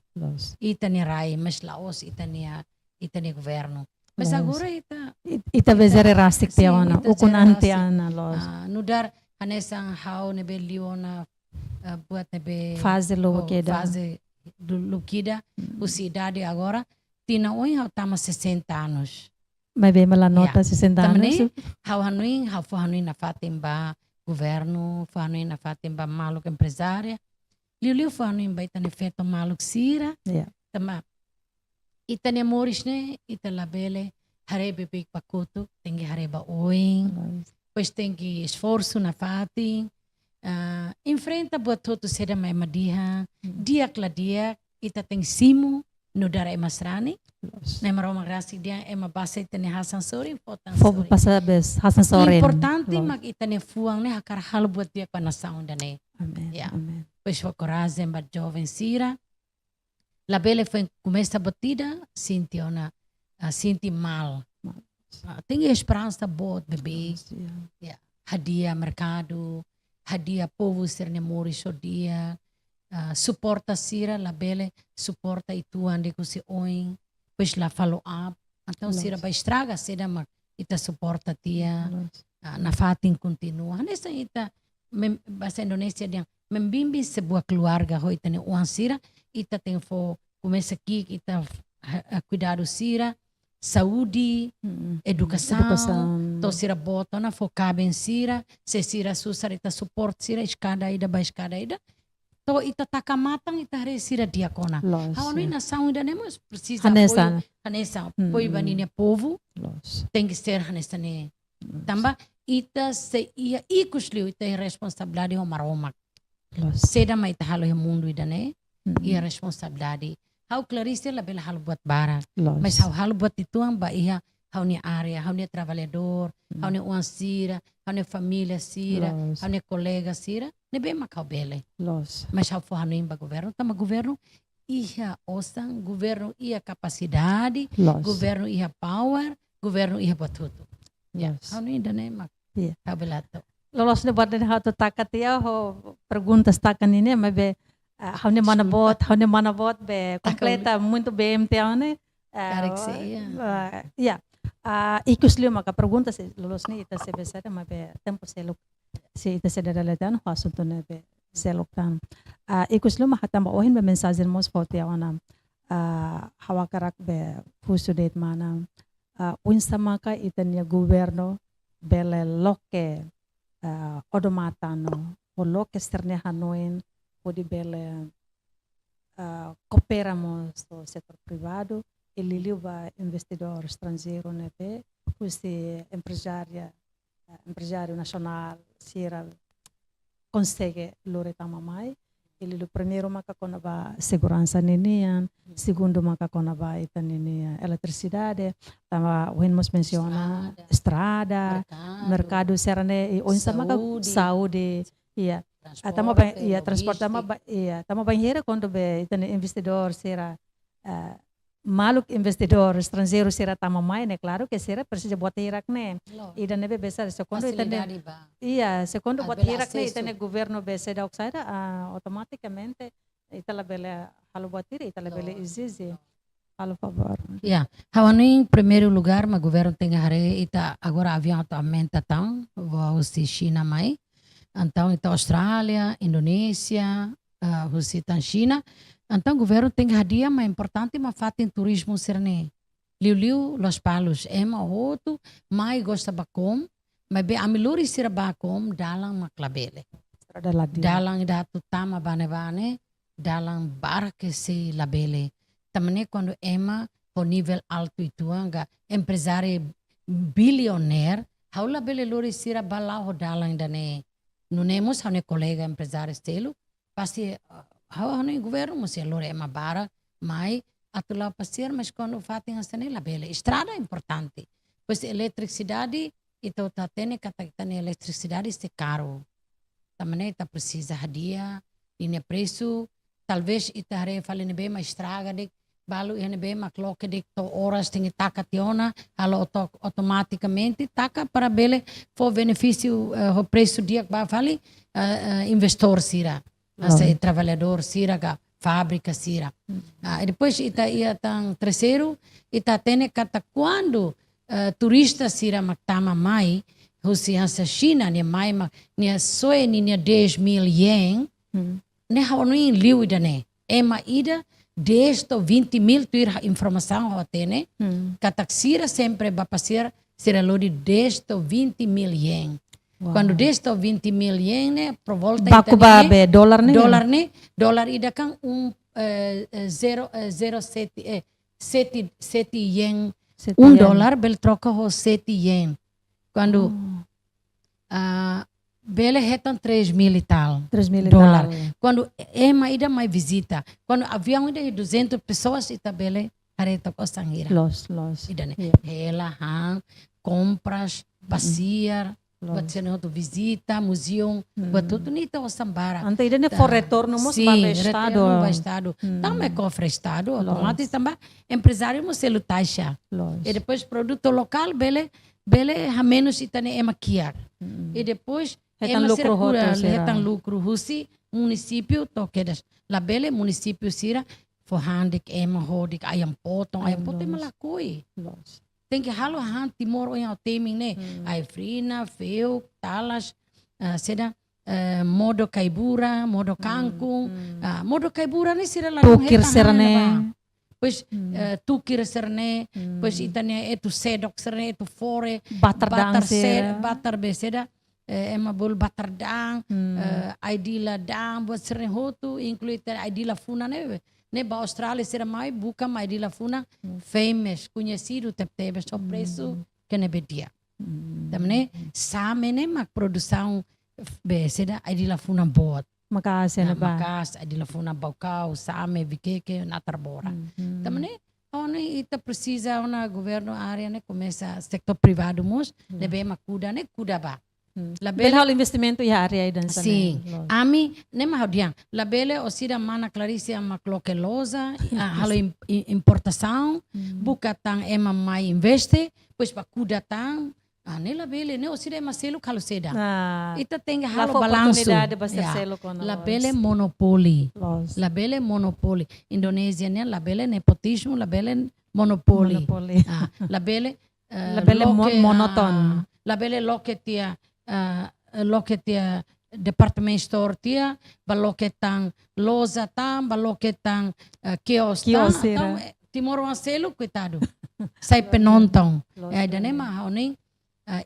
ita ni rai mas Laos ita ni governo mas agora ita vezere rastik tia ona ukunan tia ana los nudar hanesang how nebe liona buat nebe fase lukida usidade agora tina oi how tama 60 anos. Mas bem mala nota 60 anos. Tamane how hanuin na fatimba governo, hanuin na fatimba maluk empresária. Liu hanuin ba itane feto maluk sira. Tama itane moris ne ita labele harebe big pakuto, tengi hareba oing. Pois tengi esforço na fatin. Enfrenta buat tudo seda mai madiha. Diak la diak ita teng simu no dara emasrani. Na maroma grasi dia ema base itane Hasan Sorin fotan Fogo passa bes Hasan Sorin. Importante mag itane fuang ne hakar hal buat dia pa nação dane. Amen. Yeah. Amen. Pois foi coragem ba jovem sira. La bele foi começa batida, sinti mal. Tem esperança boa bebê. Yeah. Hadia mercado, hadia povo serne moris dia. Suporta sira la bele, suporta itu ande ko si oing. Pois lá follow up. Então sira ba estraga seda mag ita suporta tia. Na fatin continua. Nessa ita bahasa Indonesia dia membimbi sebuah keluarga ho ita ni uang sira ita tem fo começa aqui ita cuidado sira saúde educação to sira bota na fo caben sira se sira susar ita support sira escada ida ba escada ida to ita takamatang ita re sira diakona how no nação ida nemos precisa Hanessa apoio banine povo tem que ser Hanessa ne tamba ita se ia ikusliu ita responsabilidade ho maromak seda mai ita halo mundo ida ne ia responsabilidade how Clarice la bela halo buat bara mas how halo buat ituang ba ia how ni area how ni trabalhador how ni uang sira how ni família sira how ni colega sira ne bem makau bele mas how for hanuin ba governo tama governo ia osang governo ia capacidade governo ia power governo ia buat tudo how ni ida ne mak how belato lolos ne buat how to takatia ho perguntas takan ini mas be how ni mana bot be completa muito bem tia ne ikusliu maka pergunta se lolos ni ita se besada mas be tempo seluk se ita se dadaletan ho asunto ne be seluktan ikusliu maka tamba ohin be mensajen mos foto wana hawakarak be fusudet mana unsama ka itania governo bele loke odomatano o loke sterne hanoin pode bele cooperamos do setor privado e liliuba investidor estrangeiro nebe custi empresário nacional sira consegue lore tamamai ele o primeiro maka konaba segurança ninian segundo maka konaba itanini eletricidade tama wenmos menciona estrada mercado serane onsa maka saúde iya tama ba iya transport tama banheira quando be itani investidor será maluk investidor estrangeiro será tama mai né claro que será precisa buat hirak né ida nebe besar segundo itani segundo buat hirak né itani governo bese da oxida automaticamente itala bele halo buat hirak itala bele izizi halo favor hawano em primeiro lugar ma governo tem hare ita agora avião aumenta tão vou se China mai então ita Austrália Indonésia husi tan China então o governo tem hadiah mais importante mas fatem turismo serne liu Los Palos ema outro mais gosta bakom mas be amilori sira bakom dalang maklabele adalah dia. dalang datu tama bane-bane, dalang barque se labele. Tamane quando ema po nível alto itu anga empresário bilionaire, hau labele lori sira balau dalang dane. Nunemos hau ne colega empresário stelu, pasti hau ne governo musia lori ema bara, mai atulau pasir, mas quando fatem asane labele. Estrada é importante. Pois eletricidade, então tá tendo que eletricidade é caro. Também tá precisa hadia, linha preço, talvez itare falene bem mais estraga de balu ene bem mas coloque de to horas tem taca tiona, alo automaticamente taca para bele for benefício o preço dia que vai fali investor sira, ase trabalhador sira ga fábrica sira. E depois ita ia tang terceiro, ita tene kata quando turista sira maktama mai, husi hasa China ni mai mak ni soe ni 10.000 yen, ne hawani liu idane, ema ida 10 to 20.000 tuir informação ho tene, katak sira sempre ba pasir sira lodi 10 to 20.000 yen. Quando 10 to 20.000 yen ne por volta Baku ba be dolar ne? Dolar ida kang 7 yen, $1 bel troca ho 7 yen. Quando bele retam 3.000 e tal. 3.000 dólar. Quando ema ida mais visita. Quando avião ida 200 pessoas ita bele areta ko sangira. Los. Ida ne. Ela compras, passear, buat senoto visita, museu, buat tudo nita o sambara. Ante ida ne for retorno mos ba estado. Ba estado. Também cofre estado, automático também empresário mo selu taxa. E depois produto local bele a menos itane ema kiar. E depois ema retan lucro husi município toquedas. La bele município sira forhandik ema hodik ayam potong ema lakoi. Tem que halo han timor o teming ne. Ai frina, feu, talas, seda modo kaibura, modo kangkung. Modo kaibura ne sira la tukir serane. Pois tukir serne, pois itane etu sedok serne, etu fore, batar beseda, ema bol batar dang, aidila dang, buat serne hotu, inclui aidila funa ne ba Austrália será mais buka mais aidila funa, famous, conhecido, teve só preço que ne bedia. Também same ne mak produção beseda aidila funa bot. Makas adila funa baukau, same, vikeke, natarbora. Também, onde ita precisa na governo área né começa sector privado mos, lebe makuda né kuda ba. Belhal investimento ya área dan sana. Sim. Ami ne mahaudian. Labele osira mana Clarice maklokelosa, halo importação, bukatang ema mai investe, pois bakuda tang ne labele ne osira maselo kalau seda. Ita tem halo balanço. Labele monopoli. Labele monopoli. Indonesia ne labele nepotismo, labele monopoli. Labele monoton. Labele loketia department store tia, baloketang loza tam, baloketang kios tam. Timor maselo coitado. Sai penonton. Dane mahaoning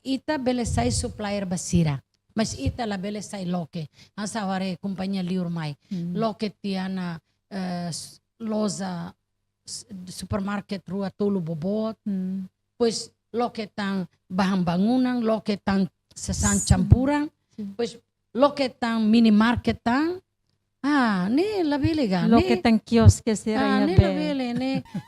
ita bele sai supplier basira. Mas ita la bele sai loke. Ansa ware companhia liur mai. Loke tiana loza supermarket rua tolu bobot. Pois loke tang bahan bangunan, loke tang sesan campuran. Pois loke tang minimarket tang. Ne la bele ga. Loke tang kios que sira ne la bele,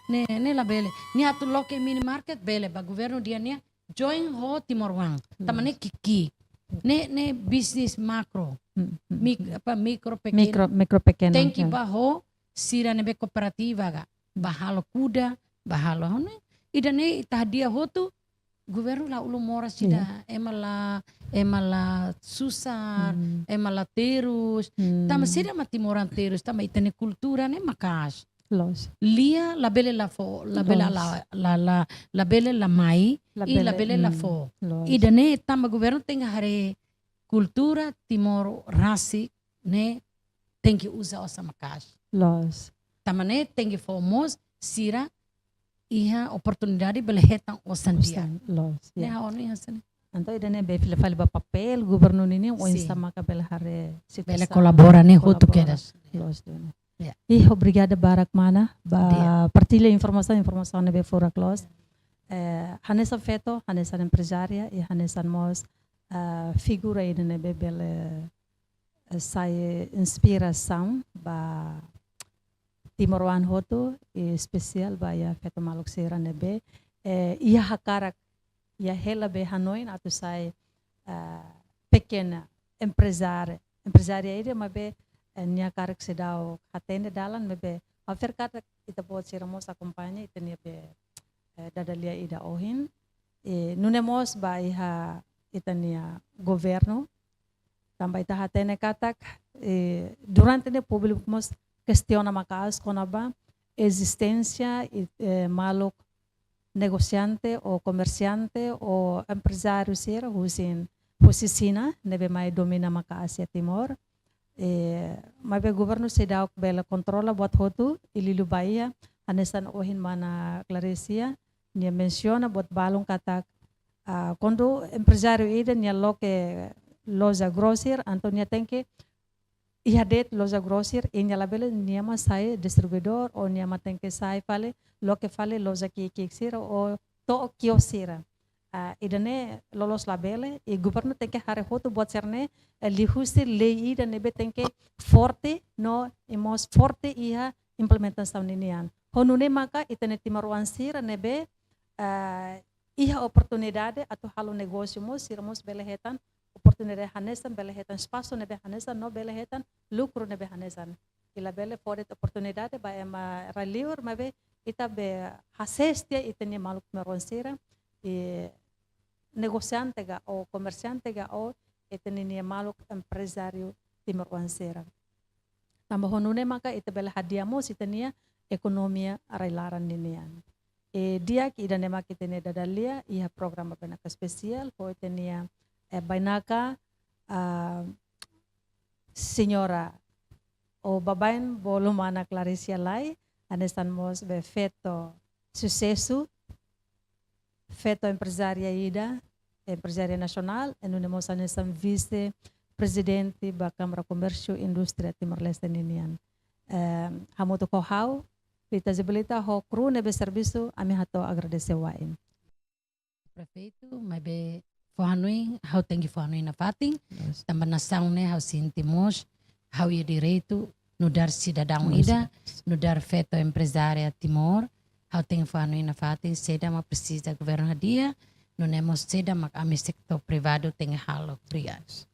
ne la bele. Ni atu loke minimarket bele ba governo dia nia join ho Timor Wang. Tamane kiki. Ne business macro. Micro pequeno. Tem que baho sira nebe cooperativa ga. Bahalo kuda, bahalo ne. Ida ne tahdia ho tu governo la ulu mora sida emala susar, emala terus. Tama sira matimoran terus, tama itane kultura ne makas. Lia la bele la fo, la bele la bele la mai, e la bele la fo. Ida ne tama governo tenga hare cultura Timor rasi ne tem que usar ossa makas. Tama ne tem que fomos sira iha oportunidade bele hetang osan dia. Ne haoni hasan. Anto idane be file ba papel gubernur ini o Sim. insta maka bela hare Bela colabora ne hotu colabora. quedas. Los done. Ya. Obrigada barak mana ba partilha informação be fora close. Hanessa feto, Hanessa empresária e Hanessa mos figura idane be bela sai inspiração ba Timoruan hotu e especial ba ya feto maluk sera nebe ia hakarak ia hela be Hanoi atau sai pequena empresária ide mabe nya karak sedau hatende dalan mebe afer kata kita buat siramos acompanha ite nia be dadalia ida ohin nunemos ba iha itania governo tambah ita hatene katak durante ne público mos questiona makas konaba existência maluk negociante ou comerciante ou empresário ser husin posisina nebe mai domina maka Asia Timor mabe governo sedau bela controla buat hotu ililu bahia anesan ohin mana Clarecia nia menciona buat balung katak quando empresário ida nia loke loja grosser Antonia tenke ihadet loja grosser nia labele nia ma sai distribuidor ou nia ma tenke sai fale lo que fale loja que sira o to kiosira idane lolos labele e governo tem que hare hoto buat serne lihusi lei ida nebe tem que forte no emos forte iha implementação ninian honune maka itane timaruan sira nebe iha oportunidade atau halo negócio mos siramos belehetan oportunidade hanesan belehetan espaço nebe hanesan no belehetan lucro nebe hanesan ila bele pode oportunidade ba ema raliur mabe ita be hasestia itani maluk meronsira e negociante ga ou comerciante ga ou itani maluk empresário timerwansera tambah honune maka ita bela hadiamos itania ekonomia arailaran ninian dia ki idane maka itani dadalia ia program benaka spesial ho itania bainaka senhora o babain bolum anak Clarecia lai anesan mos be feto sucesso feto empresária ida empresária nacional enunemos anesan vice presidente ba Câmara Comércio e Indústria Timor-Leste ninian hamuto ko hau pita zibilita ho kru nebe serviço ami hato agradecer wain Prefeito mabe Hanoi hau tengi Hanoi na fating tambah nasaung ne hau sintimos hau ia direito no dar cidadão ida, no dar feto empresária Timor, hau tenho Hanoi na fating seda ma precisa governo dia, no nemos seda mak ami sektor privado tenha halo. Obrigado.